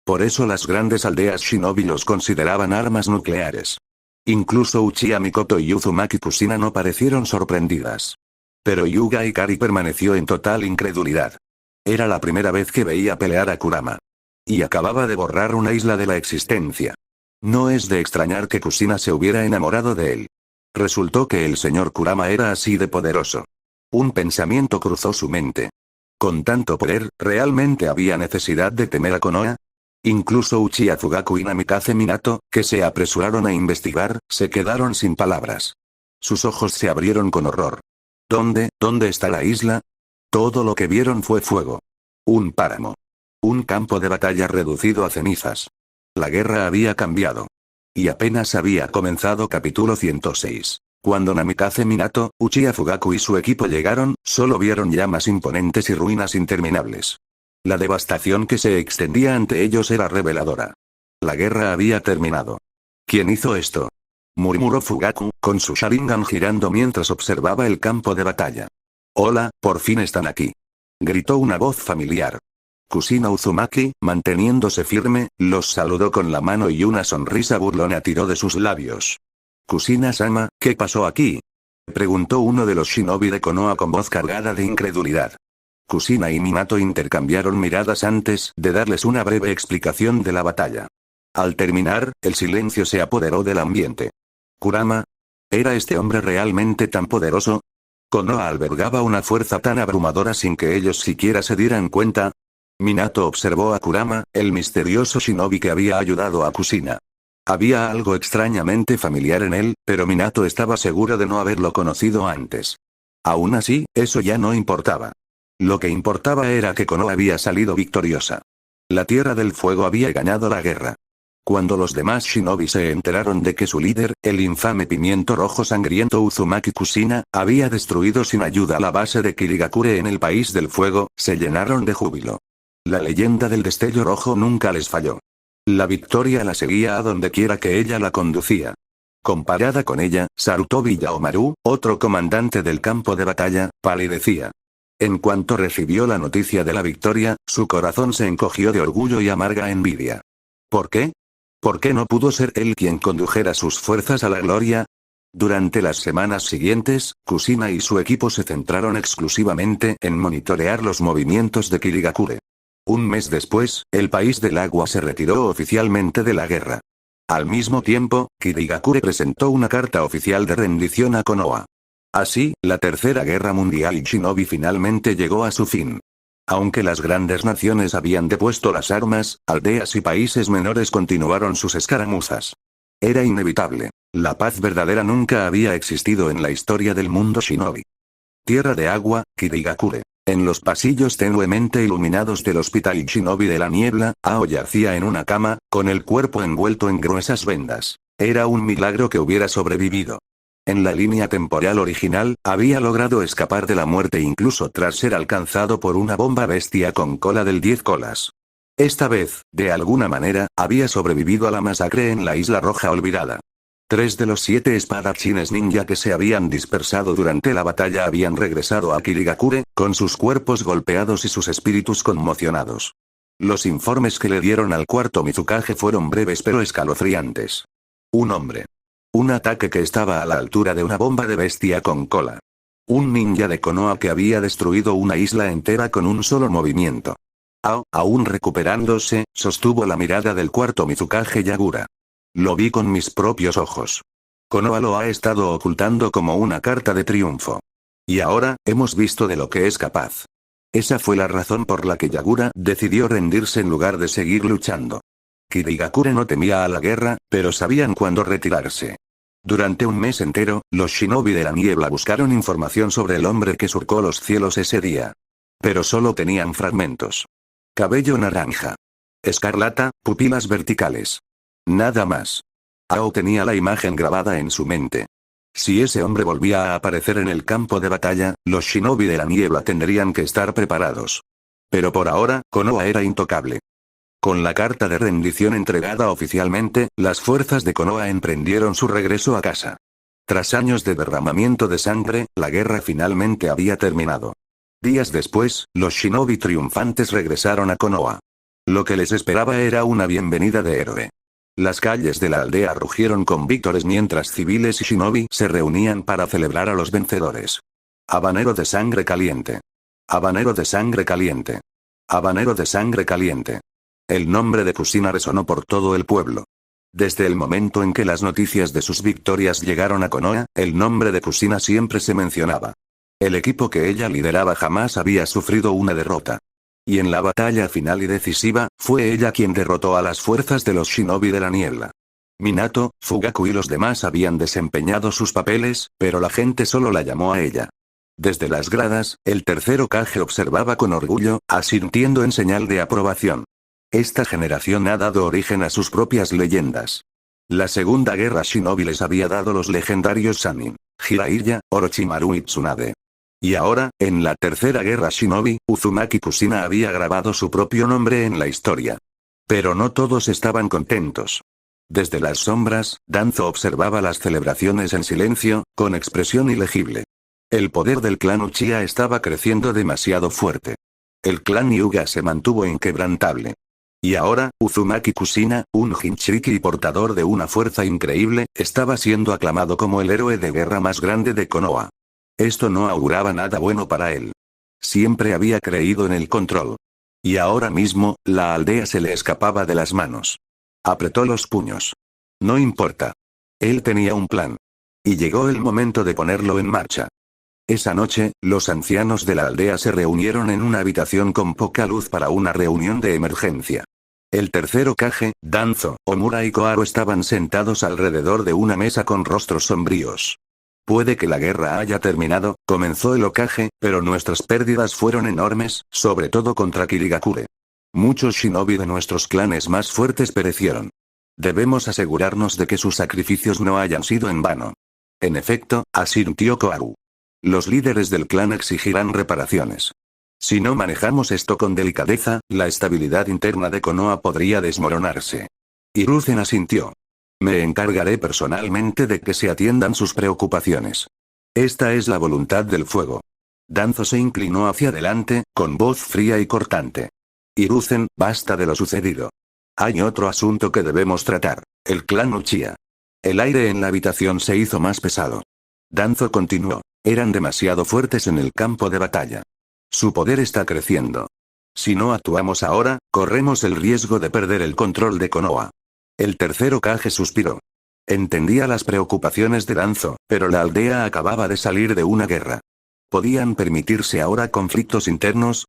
Por eso las grandes aldeas shinobi los consideraban armas nucleares. Incluso Uchiha Mikoto y Uzumaki Kushina no parecieron sorprendidas. Pero Hyuga Ikari permaneció en total incredulidad. Era la primera vez que veía pelear a Kurama. Y acababa de borrar una isla de la existencia. No es de extrañar que Kushina se hubiera enamorado de él. Resultó que el señor Kurama era así de poderoso. Un pensamiento cruzó su mente. Con tanto poder, ¿realmente había necesidad de temer a Konoha? Incluso Uchiha Fugaku y Namikaze Minato, que se apresuraron a investigar, se quedaron sin palabras. Sus ojos se abrieron con horror. ¿Dónde está la isla? Todo lo que vieron fue fuego. Un páramo. Un campo de batalla reducido a cenizas. La guerra había cambiado. Y apenas había comenzado capítulo 106. Cuando Namikaze Minato, Uchiha Fugaku y su equipo llegaron, solo vieron llamas imponentes y ruinas interminables. La devastación que se extendía ante ellos era reveladora. La guerra había terminado. ¿Quién hizo esto? Murmuró Fugaku, con su Sharingan girando mientras observaba el campo de batalla. Hola, por fin están aquí. Gritó una voz familiar. Kushina Uzumaki, manteniéndose firme, los saludó con la mano y una sonrisa burlona tiró de sus labios. Kushina-sama, ¿qué pasó aquí? Preguntó uno de los shinobi de Konoha con voz cargada de incredulidad. Kushina y Minato intercambiaron miradas antes de darles una breve explicación de la batalla. Al terminar, el silencio se apoderó del ambiente. Kurama. ¿Era este hombre realmente tan poderoso? ¿Konoha albergaba una fuerza tan abrumadora sin que ellos siquiera se dieran cuenta? Minato observó a Kurama, el misterioso shinobi que había ayudado a Kushina. Había algo extrañamente familiar en él, pero Minato estaba seguro de no haberlo conocido antes. Aún así, eso ya no importaba. Lo que importaba era que Konoha había salido victoriosa. La Tierra del Fuego había ganado la guerra. Cuando los demás shinobi se enteraron de que su líder, el infame pimiento rojo sangriento Uzumaki Kushina, había destruido sin ayuda la base de Kirigakure en el País del Fuego, se llenaron de júbilo. La leyenda del destello rojo nunca les falló. La victoria la seguía a donde quiera que ella la conducía. Comparada con ella, Sarutobi Yaomaru, otro comandante del campo de batalla, palidecía. En cuanto recibió la noticia de la victoria, su corazón se encogió de orgullo y amarga envidia. ¿Por qué? ¿Por qué no pudo ser él quien condujera sus fuerzas a la gloria? Durante las semanas siguientes, Kushina y su equipo se centraron exclusivamente en monitorear los movimientos de Kirigakure. Un mes después, el País del Agua se retiró oficialmente de la guerra. Al mismo tiempo, Kirigakure presentó una carta oficial de rendición a Konoha. Así, la Tercera Guerra Mundial Shinobi finalmente llegó a su fin. Aunque las grandes naciones habían depuesto las armas, aldeas y países menores continuaron sus escaramuzas. Era inevitable. La paz verdadera nunca había existido en la historia del mundo Shinobi. Tierra de Agua, Kirigakure. En los pasillos tenuemente iluminados del Hospital Shinobi de la Niebla, Ao yacía en una cama, con el cuerpo envuelto en gruesas vendas. Era un milagro que hubiera sobrevivido. En la línea temporal original, había logrado escapar de la muerte incluso tras ser alcanzado por una bomba bestia con cola del 10 colas. Esta vez, de alguna manera, había sobrevivido a la masacre en la Isla Roja Olvidada. 3 de los 7 espadachines ninja que se habían dispersado durante la batalla habían regresado a Kirigakure, con sus cuerpos golpeados y sus espíritus conmocionados. Los informes que le dieron al cuarto Mizukage fueron breves pero escalofriantes. Un hombre. Un ataque que estaba a la altura de una bomba de bestia con cola. Un ninja de Konoha que había destruido una isla entera con un solo movimiento. Aún recuperándose, sostuvo la mirada del cuarto Mizukage Yagura. Lo vi con mis propios ojos. Konoha lo ha estado ocultando como una carta de triunfo. Y ahora, hemos visto de lo que es capaz. Esa fue la razón por la que Yagura decidió rendirse en lugar de seguir luchando. Kirigakure no temía a la guerra, pero sabían cuándo retirarse. Durante un mes entero, los shinobi de la niebla buscaron información sobre el hombre que surcó los cielos ese día. Pero solo tenían fragmentos. Cabello naranja. Escarlata, pupilas verticales. Nada más. Ao tenía la imagen grabada en su mente. Si ese hombre volvía a aparecer en el campo de batalla, los shinobi de la niebla tendrían que estar preparados. Pero por ahora, Konoha era intocable. Con la carta de rendición entregada oficialmente, las fuerzas de Konoha emprendieron su regreso a casa. Tras años de derramamiento de sangre, la guerra finalmente había terminado. Días después, los shinobi triunfantes regresaron a Konoha. Lo que les esperaba era una bienvenida de héroe. Las calles de la aldea rugieron con vítores mientras civiles y shinobi se reunían para celebrar a los vencedores. Habanero de sangre caliente. Habanero de sangre caliente. Habanero de sangre caliente. El nombre de Kusina resonó por todo el pueblo. Desde el momento en que las noticias de sus victorias llegaron a Konoha, el nombre de Kusina siempre se mencionaba. El equipo que ella lideraba jamás había sufrido una derrota. Y en la batalla final y decisiva, fue ella quien derrotó a las fuerzas de los shinobi de la niebla. Minato, Fugaku y los demás habían desempeñado sus papeles, pero la gente solo la llamó a ella. Desde las gradas, el tercer Hokage observaba con orgullo, asintiendo en señal de aprobación. Esta generación ha dado origen a sus propias leyendas. La segunda guerra shinobi les había dado los legendarios Sannin, Jiraiya, Orochimaru y Tsunade. Y ahora, en la tercera guerra shinobi, Uzumaki Kusina había grabado su propio nombre en la historia. Pero no todos estaban contentos. Desde las sombras, Danzo observaba las celebraciones en silencio, con expresión ilegible. El poder del clan Uchiha estaba creciendo demasiado fuerte. El clan Hyuga se mantuvo inquebrantable. Y ahora, Uzumaki Kusina, un Jinchuriki y portador de una fuerza increíble, estaba siendo aclamado como el héroe de guerra más grande de Konoha. Esto no auguraba nada bueno para él. Siempre había creído en el control. Y ahora mismo, la aldea se le escapaba de las manos. Apretó los puños. No importa. Él tenía un plan. Y llegó el momento de ponerlo en marcha. Esa noche, los ancianos de la aldea se reunieron en una habitación con poca luz para una reunión de emergencia. El tercer Hokage, Danzo, Omura y Koharu estaban sentados alrededor de una mesa con rostros sombríos. Puede que la guerra haya terminado, comenzó el Hokage, pero nuestras pérdidas fueron enormes, sobre todo contra Kirigakure. Muchos shinobi de nuestros clanes más fuertes perecieron. Debemos asegurarnos de que sus sacrificios no hayan sido en vano. En efecto, asintió Koharu. Los líderes del clan exigirán reparaciones. Si no manejamos esto con delicadeza, la estabilidad interna de Konoha podría desmoronarse. Hiruzen asintió. Me encargaré personalmente de que se atiendan sus preocupaciones. Esta es la voluntad del fuego. Danzo se inclinó hacia adelante, con voz fría y cortante. Hiruzen, basta de lo sucedido. Hay otro asunto que debemos tratar, el clan Uchiha. El aire en la habitación se hizo más pesado. Danzo continuó. Eran demasiado fuertes en el campo de batalla. Su poder está creciendo. Si no actuamos ahora, corremos el riesgo de perder el control de Konoha. El tercer Hokage suspiró. Entendía las preocupaciones de Danzo, pero la aldea acababa de salir de una guerra. ¿Podían permitirse ahora conflictos internos?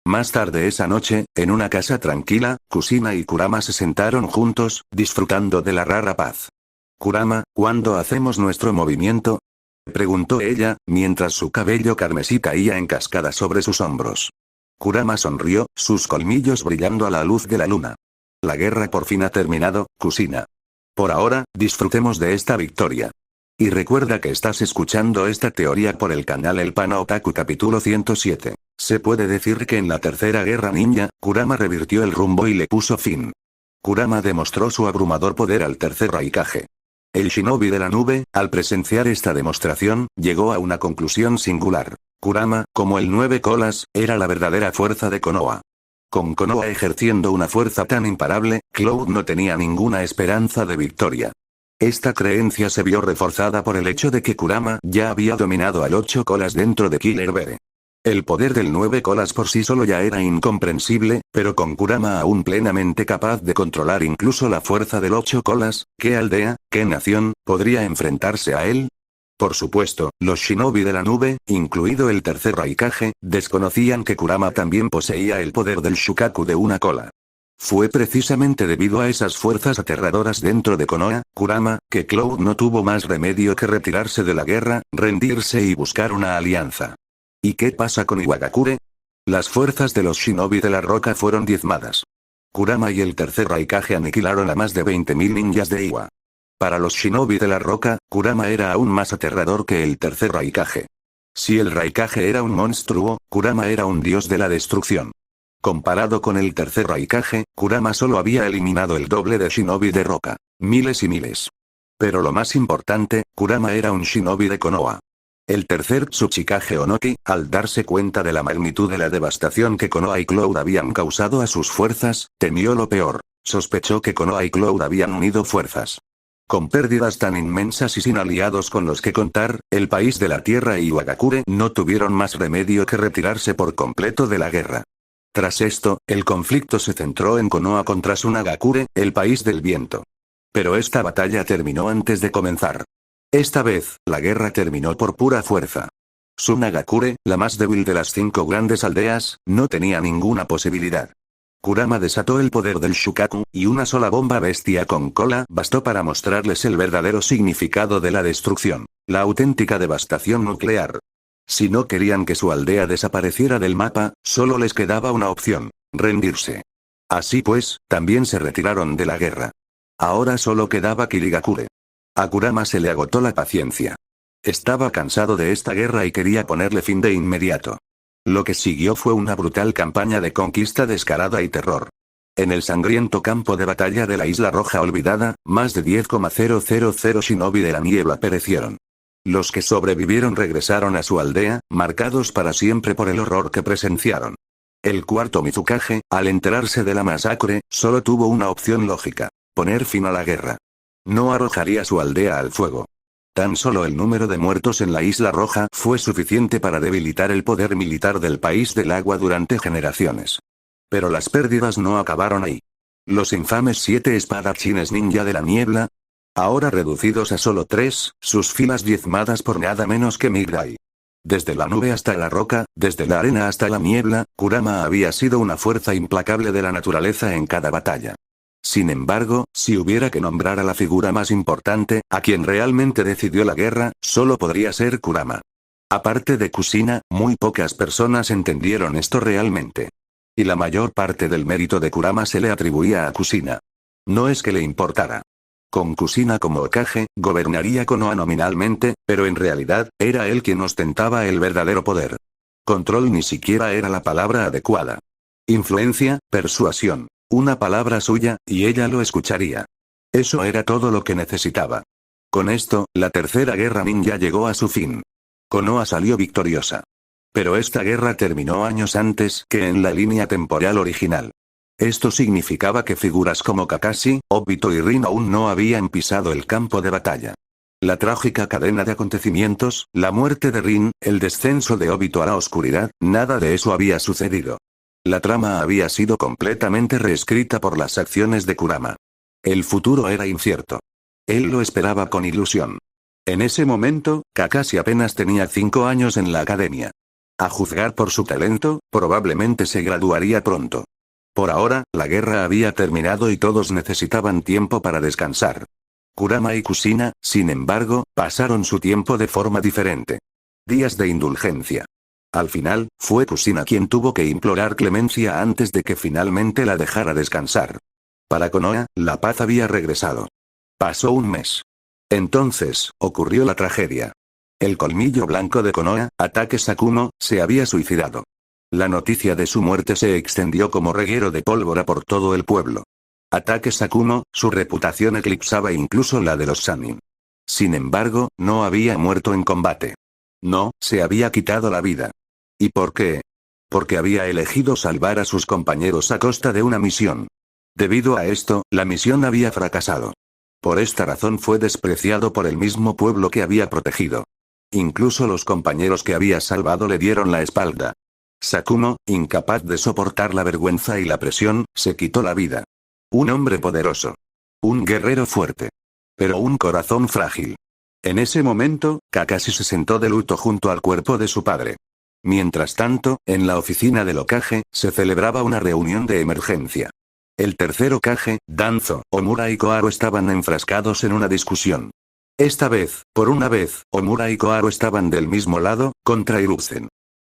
Más tarde esa noche, en una casa tranquila, Kusina y Kurama se sentaron juntos, disfrutando de la rara paz. Kurama, ¿cuándo hacemos nuestro movimiento?, preguntó ella, mientras su cabello carmesí caía en cascada sobre sus hombros. Kurama sonrió, sus colmillos brillando a la luz de la luna. La guerra por fin ha terminado, Kusina. Por ahora, disfrutemos de esta victoria. Y recuerda que estás escuchando esta teoría por el canal El Pana Otaku capítulo 107. Se puede decir que en la tercera guerra ninja, Kurama revirtió el rumbo y le puso fin. Kurama demostró su abrumador poder al tercer Raikage. El shinobi de la nube, al presenciar esta demostración, llegó a una conclusión singular. Kurama, como el nueve colas, era la verdadera fuerza de Konoha. Con Konoha ejerciendo una fuerza tan imparable, Cloud no tenía ninguna esperanza de victoria. Esta creencia se vio reforzada por el hecho de que Kurama ya había dominado al 8 colas dentro de Killer Bee. El poder del 9 colas por sí solo ya era incomprensible, pero con Kurama aún plenamente capaz de controlar incluso la fuerza del 8 colas, ¿qué aldea, qué nación, podría enfrentarse a él? Por supuesto, los shinobi de la nube, incluido el tercer Raikage, desconocían que Kurama también poseía el poder del Shukaku de una cola. Fue precisamente debido a esas fuerzas aterradoras dentro de Konoha, Kurama, que Cloud no tuvo más remedio que retirarse de la guerra, rendirse y buscar una alianza. ¿Y qué pasa con Iwagakure? Las fuerzas de los shinobi de la roca fueron diezmadas. Kurama y el tercer Raikage aniquilaron a más de 20.000 ninjas de Iwa. Para los shinobi de la roca, Kurama era aún más aterrador que el tercer Raikage. Si el Raikage era un monstruo, Kurama era un dios de la destrucción. Comparado con el tercer Raikage, Kurama solo había eliminado el doble de shinobi de roca. Miles y miles. Pero lo más importante, Kurama era un shinobi de Konoha. El tercer Tsuchikage Onoki, al darse cuenta de la magnitud de la devastación que Konoha y Cloud habían causado a sus fuerzas, temió lo peor. Sospechó que Konoha y Cloud habían unido fuerzas. Con pérdidas tan inmensas y sin aliados con los que contar, el país de la tierra y Iwagakure no tuvieron más remedio que retirarse por completo de la guerra. Tras esto, el conflicto se centró en Konoha contra Tsunagakure, el país del viento. Pero esta batalla terminó antes de comenzar. Esta vez, la guerra terminó por pura fuerza. Tsunagakure, la más débil de las 5 grandes aldeas, no tenía ninguna posibilidad. Kurama desató el poder del Shukaku, y una sola bomba bestia con cola bastó para mostrarles el verdadero significado de la destrucción, la auténtica devastación nuclear. Si no querían que su aldea desapareciera del mapa, solo les quedaba una opción: rendirse. Así pues, también se retiraron de la guerra. Ahora solo quedaba Kirigakure. A Kurama se le agotó la paciencia. Estaba cansado de esta guerra y quería ponerle fin de inmediato. Lo que siguió fue una brutal campaña de conquista descarada y terror. En el sangriento campo de batalla de la Isla Roja Olvidada, más de 10,000 shinobi de la niebla perecieron. Los que sobrevivieron regresaron a su aldea, marcados para siempre por el horror que presenciaron. El cuarto Mizukage, al enterarse de la masacre, solo tuvo una opción lógica: poner fin a la guerra. No arrojaría su aldea al fuego. Tan solo el número de muertos en la Isla Roja fue suficiente para debilitar el poder militar del país del agua durante generaciones. Pero las pérdidas no acabaron ahí. Los infames 7 espadachines ninja de la niebla, ahora reducidos a solo 3, sus filas diezmadas por nada menos que Mirai. Desde la nube hasta la roca, desde la arena hasta la niebla, Kurama había sido una fuerza implacable de la naturaleza en cada batalla. Sin embargo, si hubiera que nombrar a la figura más importante, a quien realmente decidió la guerra, solo podría ser Kurama. Aparte de Kushina, muy pocas personas entendieron esto realmente. Y la mayor parte del mérito de Kurama se le atribuía a Kushina. No es que le importara. Con Kushina como Hokage, gobernaría Konoha nominalmente, pero en realidad, era él quien ostentaba el verdadero poder. Control ni siquiera era la palabra adecuada. Influencia, persuasión. Una palabra suya, y ella lo escucharía. Eso era todo lo que necesitaba. Con esto, la tercera guerra ninja llegó a su fin. Konoha salió victoriosa. Pero esta guerra terminó años antes que en la línea temporal original. Esto significaba que figuras como Kakashi, Obito y Rin aún no habían pisado el campo de batalla. La trágica cadena de acontecimientos, la muerte de Rin, el descenso de Obito a la oscuridad, nada de eso había sucedido. La trama había sido completamente reescrita por las acciones de Kurama. El futuro era incierto. Él lo esperaba con ilusión. En ese momento, Kakashi apenas tenía 5 años en la academia. A juzgar por su talento, probablemente se graduaría pronto. Por ahora, la guerra había terminado y todos necesitaban tiempo para descansar. Kurama y Kushina, sin embargo, pasaron su tiempo de forma diferente. Días de indulgencia. Al final, fue Kushina quien tuvo que implorar clemencia antes de que finalmente la dejara descansar. Para Konoha, la paz había regresado. Pasó un mes. Entonces, ocurrió la tragedia. El colmillo blanco de Konoha, Atake Sakumo, se había suicidado. La noticia de su muerte se extendió como reguero de pólvora por todo el pueblo. Atake Sakumo, su reputación eclipsaba incluso la de los Sannin. Sin embargo, no había muerto en combate. No, se había quitado la vida. ¿Y por qué? Porque había elegido salvar a sus compañeros a costa de una misión. Debido a esto, la misión había fracasado. Por esta razón fue despreciado por el mismo pueblo que había protegido. Incluso los compañeros que había salvado le dieron la espalda. Sakumo, incapaz de soportar la vergüenza y la presión, se quitó la vida. Un hombre poderoso. Un guerrero fuerte. Pero un corazón frágil. En ese momento, Kakashi se sentó de luto junto al cuerpo de su padre. Mientras tanto, en la oficina del Hokage, se celebraba una reunión de emergencia. El tercer Hokage, Danzo, Omura y Koharu estaban enfrascados en una discusión. Esta vez, por una vez, Omura y Koharu estaban del mismo lado, contra Hiruzen.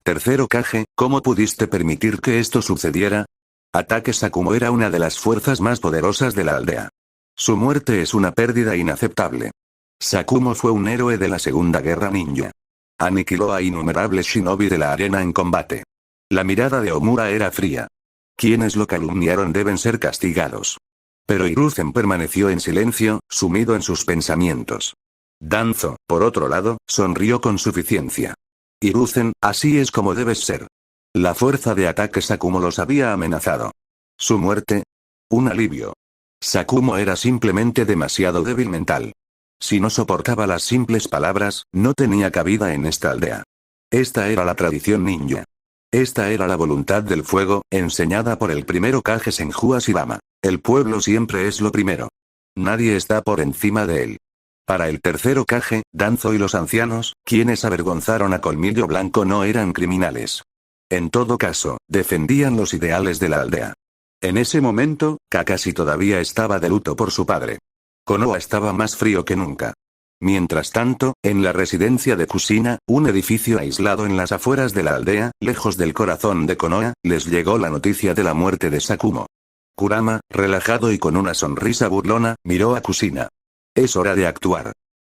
Tercer Hokage, ¿cómo pudiste permitir que esto sucediera? Ataque Sakumo era una de las fuerzas más poderosas de la aldea. Su muerte es una pérdida inaceptable. Sakumo fue un héroe de la Segunda Guerra Ninja. Aniquiló a innumerables shinobi de la arena en combate. La mirada de Omura era fría. Quienes lo calumniaron deben ser castigados. Pero Hiruzen permaneció en silencio, sumido en sus pensamientos. Danzo, por otro lado, sonrió con suficiencia. Hiruzen, así es como debes ser. La fuerza de ataque Sakumo los había amenazado. Su muerte. Un alivio. Sakumo era simplemente demasiado débil mental. Si no soportaba las simples palabras, no tenía cabida en esta aldea. Esta era la tradición ninja. Esta era la voluntad del fuego, enseñada por el primer Hokage Senju Ashirama. El pueblo siempre es lo primero. Nadie está por encima de él. Para el tercer Hokage, Danzo y los ancianos, quienes avergonzaron a Colmillo Blanco no eran criminales. En todo caso, defendían los ideales de la aldea. En ese momento, Kakashi todavía estaba de luto por su padre. Konoha estaba más frío que nunca. Mientras tanto, en la residencia de Kushina, un edificio aislado en las afueras de la aldea, lejos del corazón de Konoha, les llegó la noticia de la muerte de Sakumo. Kurama, relajado y con una sonrisa burlona, miró a Kushina. Es hora de actuar.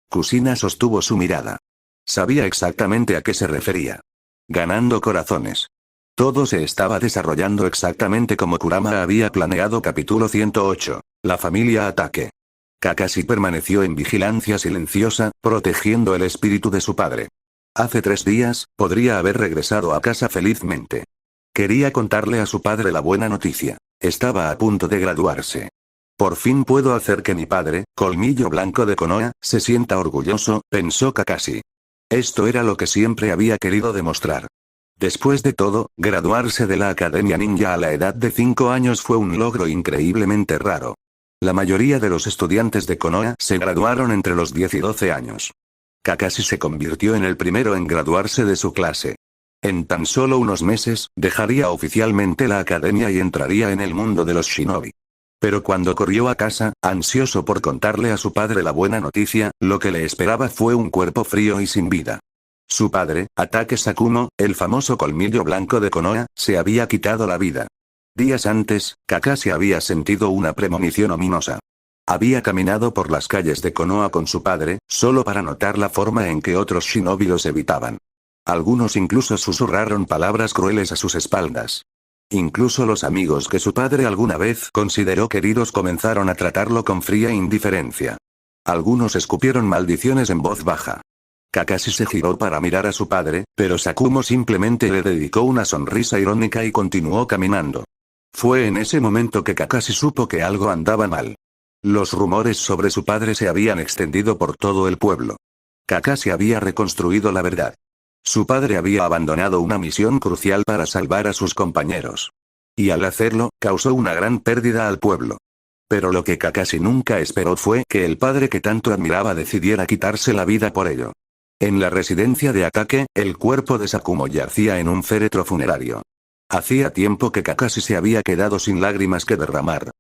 Kushina sostuvo su mirada. Sabía exactamente a qué se refería. Ganando corazones. Todo se estaba desarrollando exactamente como Kurama había planeado. Capítulo 108. La familia ataque. Kakashi permaneció en vigilancia silenciosa, protegiendo el espíritu de su padre. Hace 3 días, podría haber regresado a casa felizmente. Quería contarle a su padre la buena noticia. Estaba a punto de graduarse. Por fin puedo hacer que mi padre, Colmillo Blanco de Konoha, se sienta orgulloso, pensó Kakashi. Esto era lo que siempre había querido demostrar. Después de todo, graduarse de la Academia Ninja a la edad de 5 años fue un logro increíblemente raro. La mayoría de los estudiantes de Konoha se graduaron entre los 10 y 12 años. Kakashi se convirtió en el primero en graduarse de su clase. En tan solo unos meses, dejaría oficialmente la academia y entraría en el mundo de los shinobi. Pero cuando corrió a casa, ansioso por contarle a su padre la buena noticia, lo que le esperaba fue un cuerpo frío y sin vida. Su padre, Ataque Sakumo, el famoso Colmillo Blanco de Konoha, se había quitado la vida. Días antes, Kakashi había sentido una premonición ominosa. Había caminado por las calles de Konoha con su padre, solo para notar la forma en que otros shinobi los evitaban. Algunos incluso susurraron palabras crueles a sus espaldas. Incluso los amigos que su padre alguna vez consideró queridos comenzaron a tratarlo con fría indiferencia. Algunos escupieron maldiciones en voz baja. Kakashi se giró para mirar a su padre, pero Sakumo simplemente le dedicó una sonrisa irónica y continuó caminando. Fue en ese momento que Kakashi supo que algo andaba mal. Los rumores sobre su padre se habían extendido por todo el pueblo. Kakashi había reconstruido la verdad. Su padre había abandonado una misión crucial para salvar a sus compañeros. Y al hacerlo, causó una gran pérdida al pueblo. Pero lo que Kakashi nunca esperó fue que el padre que tanto admiraba decidiera quitarse la vida por ello. En la residencia de Ataque, el cuerpo de Sakumo yacía en un féretro funerario. Hacía tiempo que Kakashi se había quedado sin lágrimas que derramar.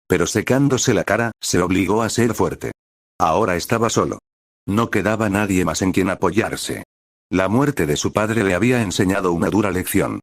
Pero secándose la cara, se obligó a ser fuerte. Ahora estaba solo. No quedaba nadie más en quien apoyarse. La muerte de su padre le había enseñado una dura lección.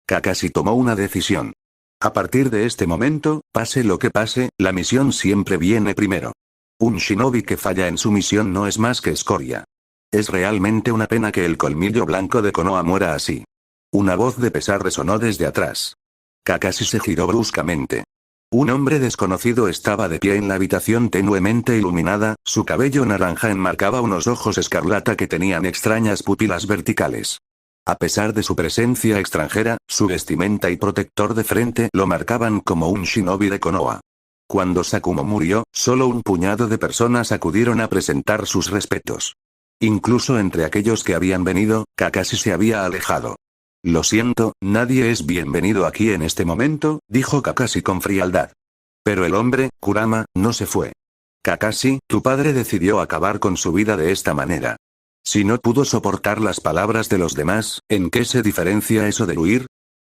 Kakashi tomó una decisión. A partir de este momento, pase lo que pase, la misión siempre viene primero. Un shinobi que falla en su misión no es más que escoria. Es realmente una pena que el Colmillo Blanco de Konoha muera así. Una voz de pesar resonó desde atrás. Kakashi se giró bruscamente. Un hombre desconocido estaba de pie en la habitación tenuemente iluminada, su cabello naranja enmarcaba unos ojos escarlata que tenían extrañas pupilas verticales. A pesar de su presencia extranjera, su vestimenta y protector de frente lo marcaban como un shinobi de Konoha. Cuando Sakumo murió, solo un puñado de personas acudieron a presentar sus respetos. Incluso entre aquellos que habían venido, Kakashi se había alejado. Lo siento, nadie es bienvenido aquí en este momento, dijo Kakashi con frialdad. Pero el hombre, Kurama, no se fue. Kakashi, tu padre decidió acabar con su vida de esta manera. Si no pudo soportar las palabras de los demás, ¿en qué se diferencia eso de huir?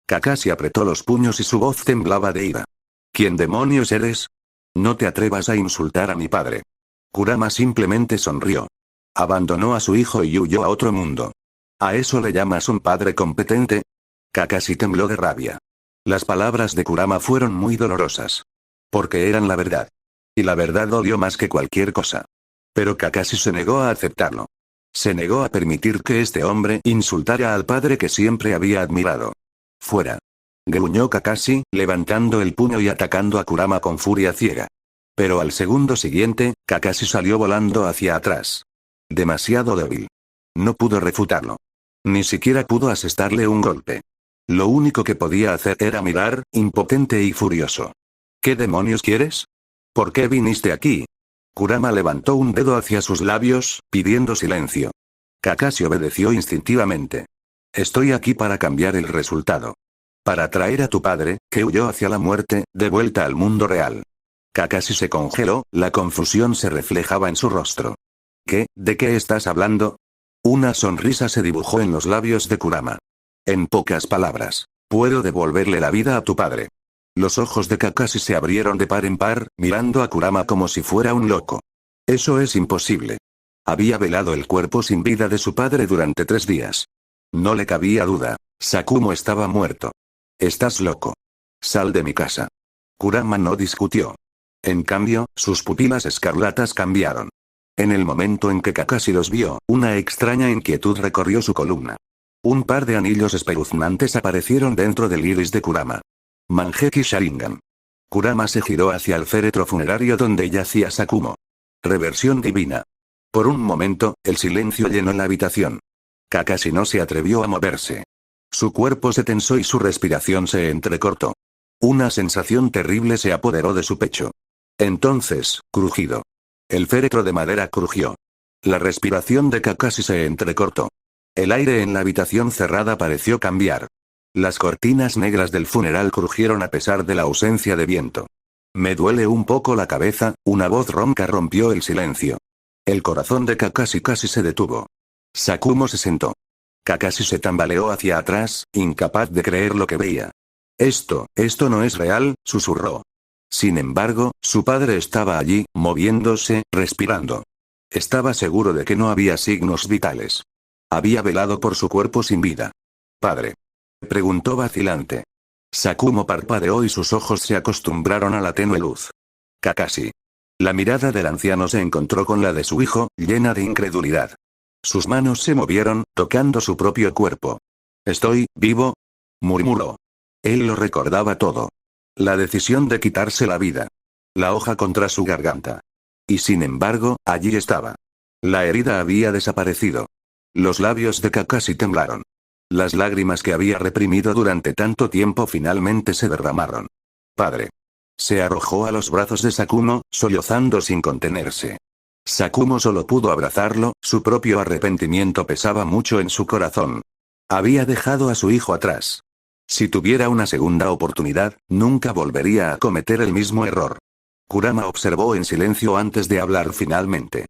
Kakashi apretó los puños y su voz temblaba de ira. ¿Quién demonios eres? No te atrevas a insultar a mi padre. Kurama simplemente sonrió. Abandonó a su hijo y huyó a otro mundo. ¿A eso le llamas un padre competente? Kakashi tembló de rabia. Las palabras de Kurama fueron muy dolorosas. Porque eran la verdad. Y la verdad dolió más que cualquier cosa. Pero Kakashi se negó a aceptarlo. Se negó a permitir que este hombre insultara al padre que siempre había admirado. Fuera. Gruñó Kakashi, levantando el puño y atacando a Kurama con furia ciega. Pero al segundo siguiente, Kakashi salió volando hacia atrás. Demasiado débil. No pudo refutarlo. Ni siquiera pudo asestarle un golpe. Lo único que podía hacer era mirar, impotente y furioso. ¿Qué demonios quieres? ¿Por qué viniste aquí? Kurama levantó un dedo hacia sus labios, pidiendo silencio. Kakashi obedeció instintivamente. Estoy aquí para cambiar el resultado. Para traer a tu padre, que huyó hacia la muerte, de vuelta al mundo real. Kakashi se congeló, la confusión se reflejaba en su rostro. ¿Qué? ¿De qué estás hablando? Una sonrisa se dibujó en los labios de Kurama. En pocas palabras, puedo devolverle la vida a tu padre. Los ojos de Kakashi se abrieron de par en par, mirando a Kurama como si fuera un loco. Eso es imposible. Había velado el cuerpo sin vida de su padre durante 3 días. No le cabía duda. Sakumo estaba muerto. Estás loco. Sal de mi casa. Kurama no discutió. En cambio, sus pupilas escarlatas cambiaron. En el momento en que Kakashi los vio, una extraña inquietud recorrió su columna. Un par de anillos espeluznantes aparecieron dentro del iris de Kurama. Manjeki Sharingan. Kurama se giró hacia el féretro funerario donde yacía Sakumo. Reversión divina. Por un momento, el silencio llenó la habitación. Kakashi no se atrevió a moverse. Su cuerpo se tensó y su respiración se entrecortó. Una sensación terrible se apoderó de su pecho. Entonces, crujido. El féretro de madera crujió. La respiración de Kakashi se entrecortó. El aire en la habitación cerrada pareció cambiar. Las cortinas negras del funeral crujieron a pesar de la ausencia de viento. Me duele un poco la cabeza, una voz ronca rompió el silencio. El corazón de Kakashi casi se detuvo. Sakumo se sentó. Kakashi se tambaleó hacia atrás, incapaz de creer lo que veía. Esto no es real, susurró. Sin embargo, su padre estaba allí, moviéndose, respirando. Estaba seguro de que no había signos vitales. Había velado por su cuerpo sin vida. ¿Padre? Preguntó vacilante. Sakumo parpadeó y sus ojos se acostumbraron a la tenue luz. Kakashi. La mirada del anciano se encontró con la de su hijo, llena de incredulidad. Sus manos se movieron, tocando su propio cuerpo. ¿Estoy vivo? Murmuró. Él lo recordaba todo. La decisión de quitarse la vida. La hoja contra su garganta. Y sin embargo, allí estaba. La herida había desaparecido. Los labios de Kakashi temblaron. Las lágrimas que había reprimido durante tanto tiempo finalmente se derramaron. Padre. Se arrojó a los brazos de Sakumo, sollozando sin contenerse. Sakumo solo pudo abrazarlo, su propio arrepentimiento pesaba mucho en su corazón. Había dejado a su hijo atrás. Si tuviera una segunda oportunidad, nunca volvería a cometer el mismo error. Kurama observó en silencio antes de hablar finalmente.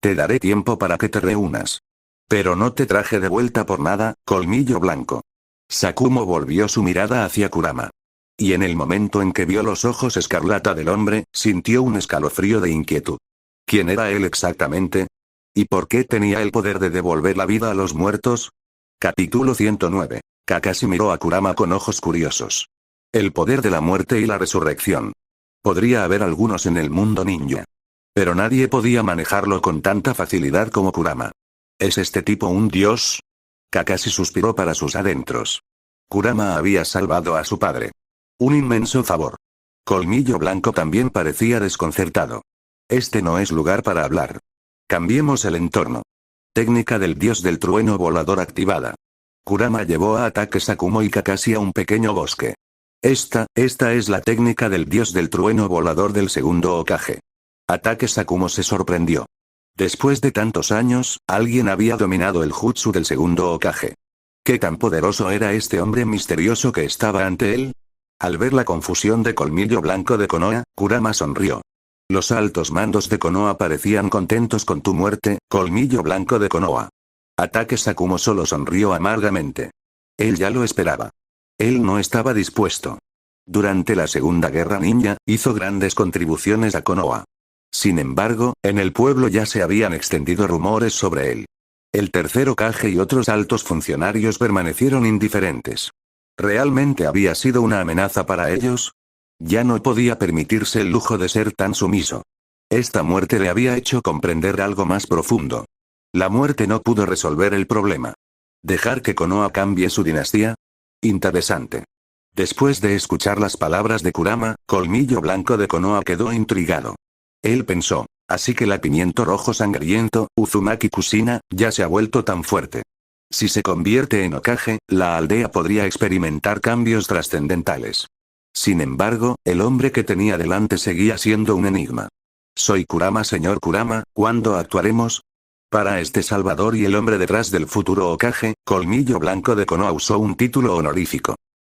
Te daré tiempo para que te reúnas. Pero no te traje de vuelta por nada, colmillo blanco. Sakumo volvió su mirada hacia Kurama. Y en el momento en que vio los ojos escarlata del hombre, sintió un escalofrío de inquietud. ¿Quién era él exactamente? ¿Y por qué tenía el poder de devolver la vida a los muertos? Capítulo 109. Kakashi miró a Kurama con ojos curiosos. El poder de la muerte y la resurrección. Podría haber algunos en el mundo ninja. Pero nadie podía manejarlo con tanta facilidad como Kurama. ¿Es este tipo un dios? Kakashi suspiró para sus adentros. Kurama había salvado a su padre. Un inmenso favor. Colmillo Blanco también parecía desconcertado. Este no es lugar para hablar. Cambiemos el entorno. Técnica del dios del trueno volador activada. Kurama llevó a ataque Sakumo y Kakashi a un pequeño bosque. Esta es la técnica del dios del trueno volador del segundo Hokage. Ataque Sakumo se sorprendió. Después de tantos años, alguien había dominado el jutsu del segundo Hokage. ¿Qué tan poderoso era este hombre misterioso que estaba ante él? Al ver la confusión de Colmillo Blanco de Konoha, Kurama sonrió. Los altos mandos de Konoha parecían contentos con tu muerte, Colmillo Blanco de Konoha. Ataque Sakumo solo sonrió amargamente. Él ya lo esperaba. Él no estaba dispuesto. Durante la Segunda Guerra Ninja, hizo grandes contribuciones a Konoha. Sin embargo, en el pueblo ya se habían extendido rumores sobre él. El tercer Hokage y otros altos funcionarios permanecieron indiferentes. ¿Realmente había sido una amenaza para ellos? Ya no podía permitirse el lujo de ser tan sumiso. Esta muerte le había hecho comprender algo más profundo. La muerte no pudo resolver el problema. ¿Dejar que Konoha cambie su dinastía? Interesante. Después de escuchar las palabras de Kurama, Colmillo Blanco de Konoha quedó intrigado. Él pensó, así que la pimiento rojo sangriento, Uzumaki Kushina, ya se ha vuelto tan fuerte. Si se convierte en Hokage, la aldea podría experimentar cambios trascendentales. Sin embargo, el hombre que tenía delante seguía siendo un enigma. Soy Kurama, señor Kurama, ¿cuándo actuaremos? Para este salvador y el hombre detrás del futuro Hokage, Colmillo Blanco de Konoha usó un título honorífico.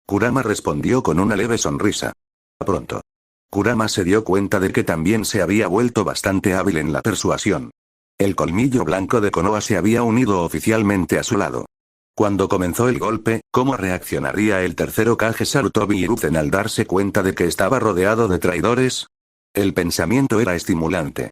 Kurama respondió con una leve sonrisa. Pronto. Kurama se dio cuenta de que también se había vuelto bastante hábil en la persuasión. El Colmillo Blanco de Konoha se había unido oficialmente a su lado. Cuando comenzó el golpe, ¿cómo reaccionaría el tercer Hokage Sarutobi Hiruzen al darse cuenta de que estaba rodeado de traidores? El pensamiento era estimulante.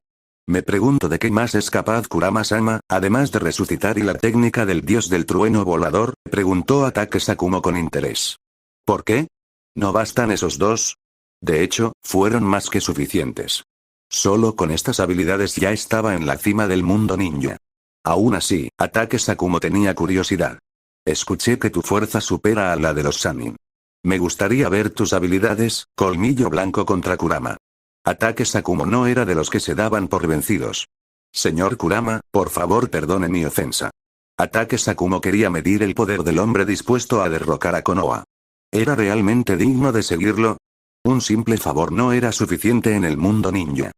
Me pregunto de qué más es capaz Kurama-sama, además de resucitar y la técnica del dios del trueno volador, preguntó Ataque Sakumo con interés. ¿Por qué? ¿No bastan esos dos? De hecho, fueron más que suficientes. Solo con estas habilidades ya estaba en la cima del mundo ninja. Aún así, Ataque Sakumo tenía curiosidad. Escuché que tu fuerza supera a la de los Sannin. Me gustaría ver tus habilidades, Colmillo Blanco contra Kurama. Ataque Sakumo no era de los que se daban por vencidos. Señor Kurama, por favor perdone mi ofensa. Ataque Sakumo quería medir el poder del hombre dispuesto a derrocar a Konoha. ¿Era realmente digno de seguirlo? Un simple favor no era suficiente en el mundo ninja.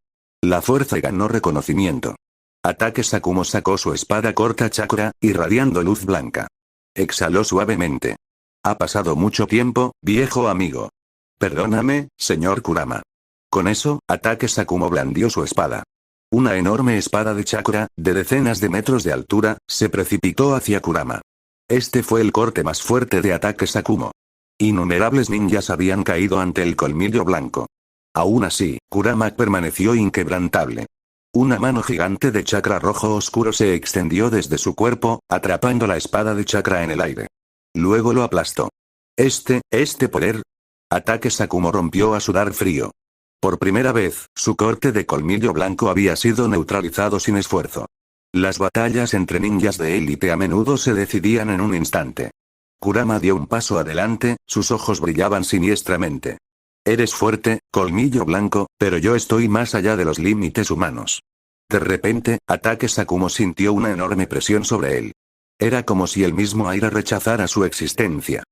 La fuerza ganó reconocimiento. Ataque Sakumo sacó su espada corta chakra, irradiando luz blanca. Exhaló suavemente. Ha pasado mucho tiempo, viejo amigo. Perdóname, señor Kurama. Con eso, Ataque Sakumo blandió su espada. Una enorme espada de chakra, de decenas de metros de altura, se precipitó hacia Kurama. Este fue el corte más fuerte de Ataque Sakumo. Innumerables ninjas habían caído ante el Colmillo Blanco. Aún así, Kurama permaneció inquebrantable. Una mano gigante de chakra rojo oscuro se extendió desde su cuerpo, atrapando la espada de chakra en el aire. Luego lo aplastó. Este poder. Ataque Sakumo rompió a sudar frío. Por primera vez, su corte de Colmillo Blanco había sido neutralizado sin esfuerzo. Las batallas entre ninjas de élite a menudo se decidían en un instante. Kurama dio un paso adelante, sus ojos brillaban siniestramente. Eres fuerte, Colmillo Blanco, pero yo estoy más allá de los límites humanos. De repente, Ataque Sakumo sintió una enorme presión sobre él. Era como si el mismo aire rechazara su existencia.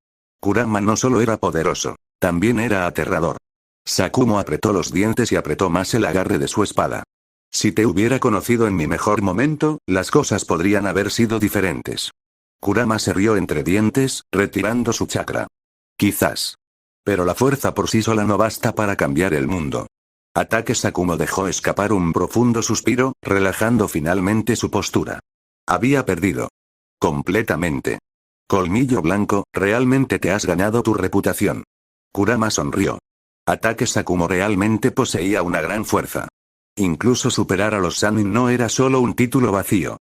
Kurama no solo era poderoso, también era aterrador. Sakumo apretó los dientes y apretó más el agarre de su espada. Si te hubiera conocido en mi mejor momento, las cosas podrían haber sido diferentes. Kurama se rió entre dientes, retirando su chakra. Quizás. Pero la fuerza por sí sola no basta para cambiar el mundo. Ataque Sakumo dejó escapar un profundo suspiro, relajando finalmente su postura. Había perdido. Completamente. Colmillo Blanco, realmente te has ganado tu reputación. Kurama sonrió. Ataque Sakumo realmente poseía una gran fuerza. Incluso superar a los Sannin no era solo un título vacío.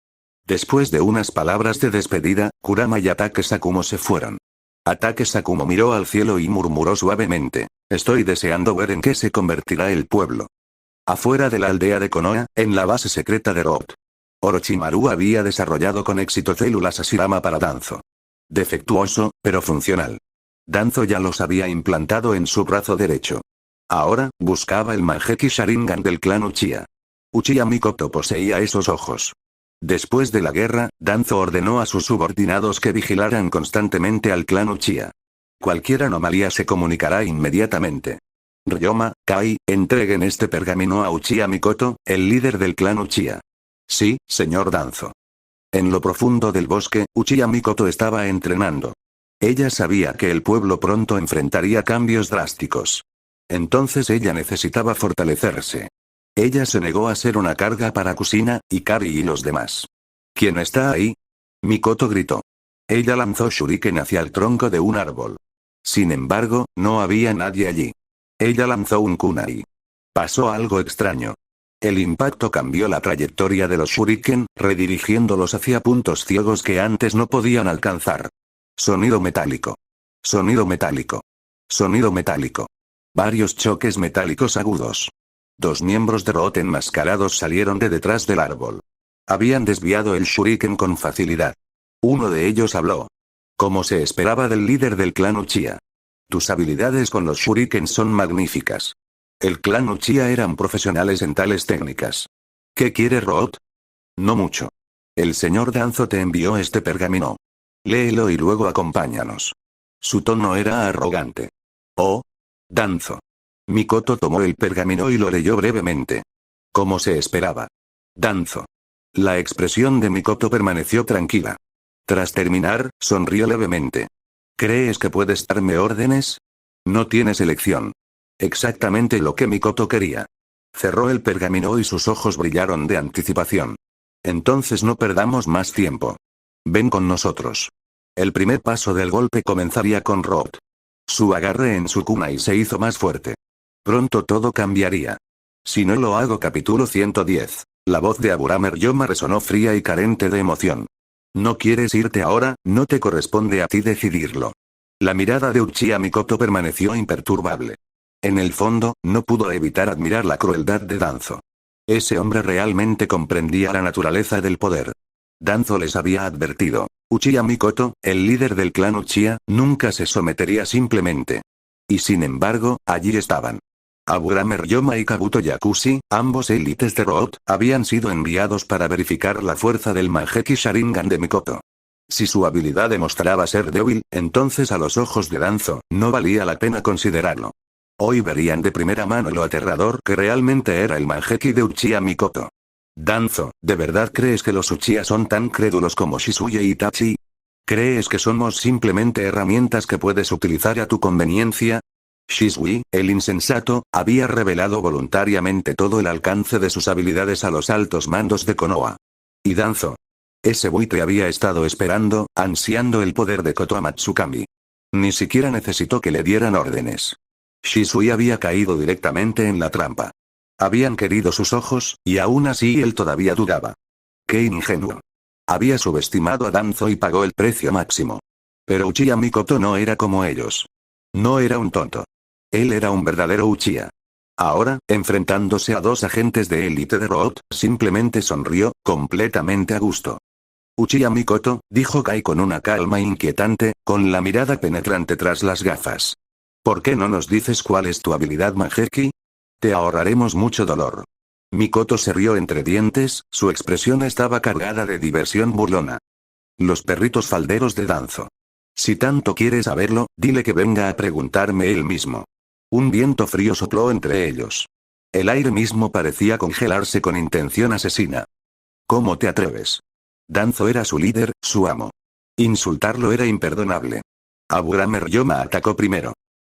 Después de unas palabras de despedida, Kurama y Ataque Sakumo se fueron. Ataque Sakumo miró al cielo y murmuró suavemente. Estoy deseando ver en qué se convertirá el pueblo. Afuera de la aldea de Konoha, en la base secreta de Road. Orochimaru había desarrollado con éxito células Hashirama para Danzo. Defectuoso, pero funcional. Danzo ya los había implantado en su brazo derecho. Ahora, buscaba el Mangekyou Sharingan del clan Uchiha. Uchiha Mikoto poseía esos ojos. Después de la guerra, Danzo ordenó a sus subordinados que vigilaran constantemente al clan Uchiha. Cualquier anomalía se comunicará inmediatamente. Ryoma, Kai, entreguen este pergamino a Uchiha Mikoto, el líder del clan Uchiha. Sí, señor Danzo. En lo profundo del bosque, Uchiha Mikoto estaba entrenando. Ella sabía que el pueblo pronto enfrentaría cambios drásticos. Entonces ella necesitaba fortalecerse. Ella se negó a ser una carga para Kusina, Ikari y los demás. ¿Quién está ahí? Mikoto gritó. Ella lanzó shuriken hacia el tronco de un árbol. Sin embargo, no había nadie allí. Ella lanzó un kunai. Pasó algo extraño. El impacto cambió la trayectoria de los shuriken, redirigiéndolos hacia puntos ciegos que antes no podían alcanzar. Sonido metálico. Sonido metálico. Sonido metálico. Varios choques metálicos agudos. 2 miembros de Root enmascarados salieron de detrás del árbol. Habían desviado el shuriken con facilidad. Uno de ellos habló. Como se esperaba del líder del clan Uchiha. Tus habilidades con los shuriken son magníficas. El clan Uchiha eran profesionales en tales técnicas. ¿Qué quiere Root? No mucho. El señor Danzo te envió este pergamino. Léelo y luego acompáñanos. Su tono era arrogante. Oh. Danzo. Mikoto tomó el pergamino y lo leyó brevemente. Como se esperaba. Danzo. La expresión de Mikoto permaneció tranquila. Tras terminar, sonrió levemente. ¿Crees que puedes darme órdenes? No tienes elección. Exactamente lo que Mikoto quería. Cerró el pergamino y sus ojos brillaron de anticipación. Entonces no perdamos más tiempo. Ven con nosotros. El primer paso del golpe comenzaría con Root. Su agarre en su kunai se hizo más fuerte. Pronto todo cambiaría. Si no lo hago. Capítulo 110. La voz de Aburame Ryoma resonó fría y carente de emoción. No quieres irte ahora, no te corresponde a ti decidirlo. La mirada de Uchiha Mikoto permaneció imperturbable. En el fondo, no pudo evitar admirar la crueldad de Danzo. Ese hombre realmente comprendía la naturaleza del poder. Danzo les había advertido. Uchiha Mikoto, el líder del clan Uchiha, nunca se sometería simplemente. Y sin embargo, allí estaban. Aburame Ryoma y Kabuto Yakushi, ambos élites de Root, habían sido enviados para verificar la fuerza del Manjeki Sharingan de Mikoto. Si su habilidad demostraba ser débil, entonces a los ojos de Danzo, no valía la pena considerarlo. Hoy verían de primera mano lo aterrador que realmente era el Manjeki de Uchiha Mikoto. Danzo, ¿de verdad crees que los Uchiha son tan crédulos como Shizuye y Itachi? ¿Crees que somos simplemente herramientas que puedes utilizar a tu conveniencia? Shisui, el insensato, había revelado voluntariamente todo el alcance de sus habilidades a los altos mandos de Konoha. Y Danzo. Ese buitre había estado esperando, ansiando el poder de Kotoa Matsukami. Ni siquiera necesitó que le dieran órdenes. Shisui había caído directamente en la trampa. Habían querido sus ojos, y aún así él todavía dudaba. ¡Qué ingenuo! Había subestimado a Danzo y pagó el precio máximo. Pero Uchiha Mikoto no era como ellos. No era un tonto. Él era un verdadero Uchiha. Ahora, enfrentándose a 2 agentes de élite de Root, simplemente sonrió, completamente a gusto. Uchiha Mikoto, dijo Kai con una calma inquietante, con la mirada penetrante tras las gafas. ¿Por qué no nos dices cuál es tu habilidad Manjeki? Te ahorraremos mucho dolor. Mikoto se rió entre dientes, su expresión estaba cargada de diversión burlona. Los perritos falderos de Danzo. Si tanto quiere saberlo, dile que venga a preguntarme él mismo. Un viento frío sopló entre ellos. El aire mismo parecía congelarse con intención asesina. ¿Cómo te atreves? Danzo era su líder, su amo. Insultarlo era imperdonable. Aburame Ryoma atacó primero.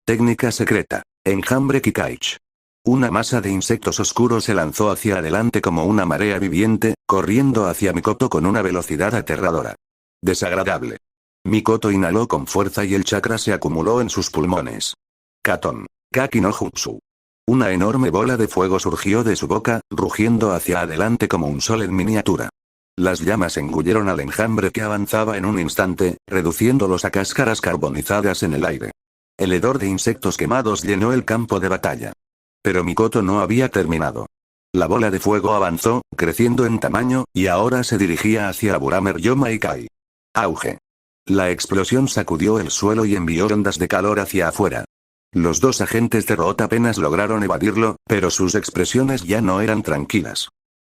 Técnica secreta. Enjambre Kikaich. Una masa de insectos oscuros se lanzó hacia adelante como una marea viviente, corriendo hacia Mikoto con una velocidad aterradora. Desagradable. Mikoto inhaló con fuerza y el chakra se acumuló en sus pulmones. Katon. Kaki no Jutsu. Una enorme bola de fuego surgió de su boca, rugiendo hacia adelante como un sol en miniatura. Las llamas engulleron al enjambre que avanzaba en un instante, reduciéndolos a cáscaras carbonizadas en el aire. El hedor de insectos quemados llenó el campo de batalla. Pero Mikoto no había terminado. La bola de fuego avanzó, creciendo en tamaño, y ahora se dirigía hacia Aburame Ryoma y Kai. Auge. La explosión sacudió el suelo y envió ondas de calor hacia afuera. Los 2 agentes de Root apenas lograron evadirlo, pero sus expresiones ya no eran tranquilas.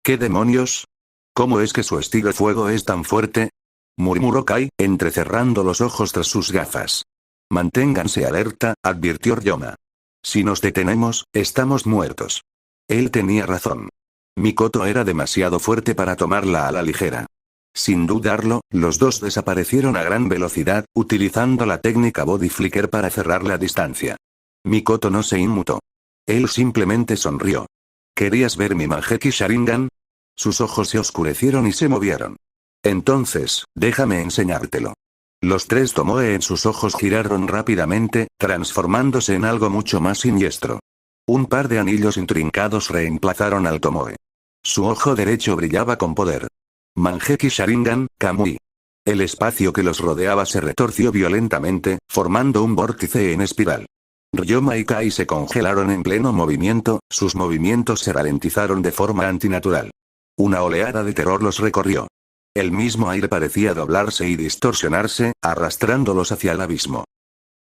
¿Qué demonios? ¿Cómo es que su estilo de fuego es tan fuerte? Murmuró Kai, entrecerrando los ojos tras sus gafas. Manténganse alerta, advirtió Ryoma. Si nos detenemos, estamos muertos. Él tenía razón. Mikoto era demasiado fuerte para tomarla a la ligera. Sin dudarlo, los dos desaparecieron a gran velocidad, utilizando la técnica Body Flicker para cerrar la distancia. Mikoto no se inmutó. Él simplemente sonrió. ¿Querías ver mi Manjeki Sharingan? Sus ojos se oscurecieron y se movieron. Entonces, déjame enseñártelo. Los tres Tomoe en sus ojos giraron rápidamente, transformándose en algo mucho más siniestro. Un par de anillos intrincados reemplazaron al Tomoe. Su ojo derecho brillaba con poder. Manjeki Sharingan, Kamui. El espacio que los rodeaba se retorció violentamente, formando un vórtice en espiral. Ryoma y Kai se congelaron en pleno movimiento, sus movimientos se ralentizaron de forma antinatural. Una oleada de terror los recorrió. El mismo aire parecía doblarse y distorsionarse, arrastrándolos hacia el abismo.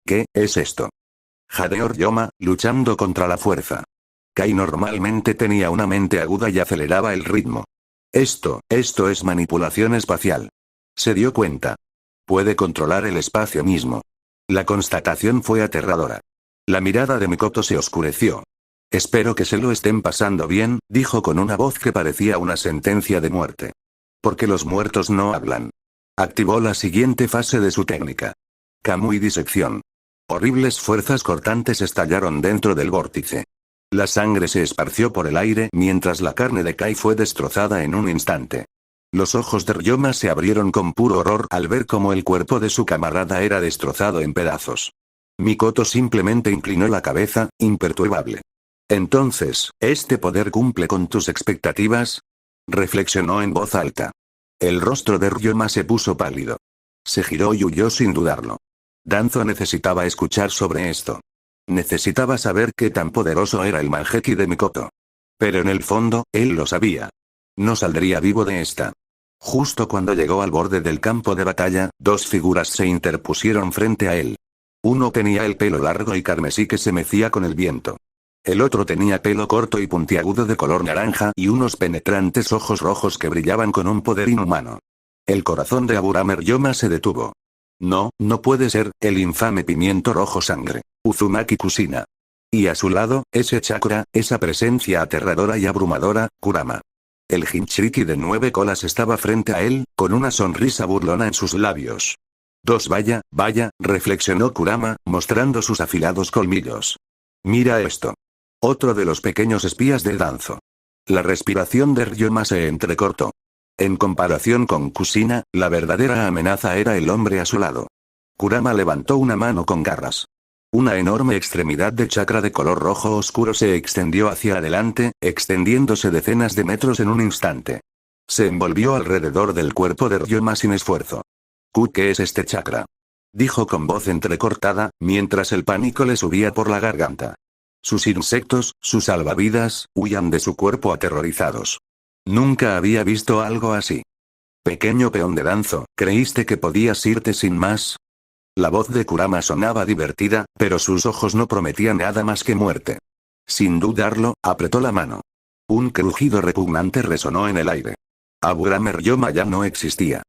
¿Qué es esto? Jadeó Ryoma, luchando contra la fuerza. Kai normalmente tenía una mente aguda y aceleraba el ritmo. Esto es manipulación espacial. Se dio cuenta. Puede controlar el espacio mismo. La constatación fue aterradora. La mirada de Mikoto se oscureció. Espero que se lo estén pasando bien, dijo con una voz que parecía una sentencia de muerte. Porque los muertos no hablan. Activó la siguiente fase de su técnica. Kamui disección. Horribles fuerzas cortantes estallaron dentro del vórtice. La sangre se esparció por el aire mientras la carne de Kai fue destrozada en un instante. Los ojos de Ryoma se abrieron con puro horror al ver cómo el cuerpo de su camarada era destrozado en pedazos. Mikoto simplemente inclinó la cabeza, imperturbable. Entonces, ¿este poder cumple con tus expectativas? Reflexionó en voz alta. El rostro de Ryoma se puso pálido. Se giró y huyó sin dudarlo. Danzo necesitaba escuchar sobre esto. Necesitaba saber qué tan poderoso era el Manjeki de Mikoto. Pero en el fondo, él lo sabía. No saldría vivo de esta. Justo cuando llegó al borde del campo de batalla, dos figuras se interpusieron frente a él. Uno tenía el pelo largo y carmesí que se mecía con el viento. El otro tenía pelo corto y puntiagudo de color naranja y unos penetrantes ojos rojos que brillaban con un poder inhumano. El corazón de Aburame Ryoma se detuvo. No, no puede ser, el infame pimiento rojo sangre. Uzumaki Kushina. Y a su lado, ese chakra, esa presencia aterradora y abrumadora, Kurama. El Jinchuriki de 9 colas estaba frente a él, con una sonrisa burlona en sus labios. Vaya, reflexionó Kurama, mostrando sus afilados colmillos. Mira esto. Otro de los pequeños espías de Danzo. La respiración de Ryoma se entrecortó. En comparación con Kushina, la verdadera amenaza era el hombre a su lado. Kurama levantó una mano con garras. Una enorme extremidad de chakra de color rojo oscuro se extendió hacia adelante, extendiéndose decenas de metros en un instante. Se envolvió alrededor del cuerpo de Ryoma sin esfuerzo. ¿Qué es este chakra? Dijo con voz entrecortada, mientras el pánico le subía por la garganta. Sus insectos, sus salvavidas, huían de su cuerpo aterrorizados. Nunca había visto algo así. Pequeño peón de Danzo, ¿creíste que podías irte sin más? La voz de Kurama sonaba divertida, pero sus ojos no prometían nada más que muerte. Sin dudarlo, apretó la mano. Un crujido repugnante resonó en el aire. Aburame Ryoma ya no existía.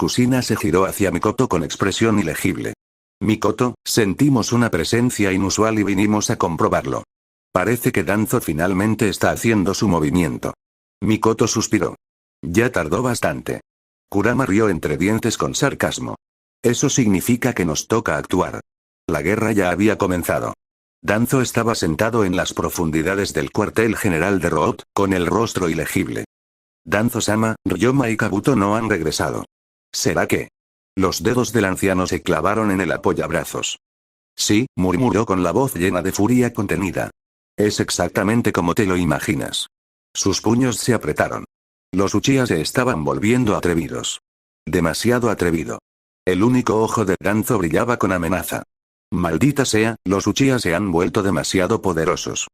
Kushina se giró hacia Mikoto con expresión ilegible. Mikoto, sentimos una presencia inusual y vinimos a comprobarlo. Parece que Danzo finalmente está haciendo su movimiento. Mikoto suspiró. Ya tardó bastante. Kurama rió entre dientes con sarcasmo. Eso significa que nos toca actuar. La guerra ya había comenzado. Danzo estaba sentado en las profundidades del cuartel general de Root, con el rostro ilegible. Danzo-sama, Ryoma y Kabuto no han regresado. ¿Será que? Los dedos del anciano se clavaron en el apoyabrazos. Sí, murmuró con la voz llena de furia contenida. Es exactamente como te lo imaginas. Sus puños se apretaron. Los Uchiha se estaban volviendo atrevidos. Demasiado atrevido. El único ojo de Danzo brillaba con amenaza. Maldita sea, los Uchiha se han vuelto demasiado poderosos.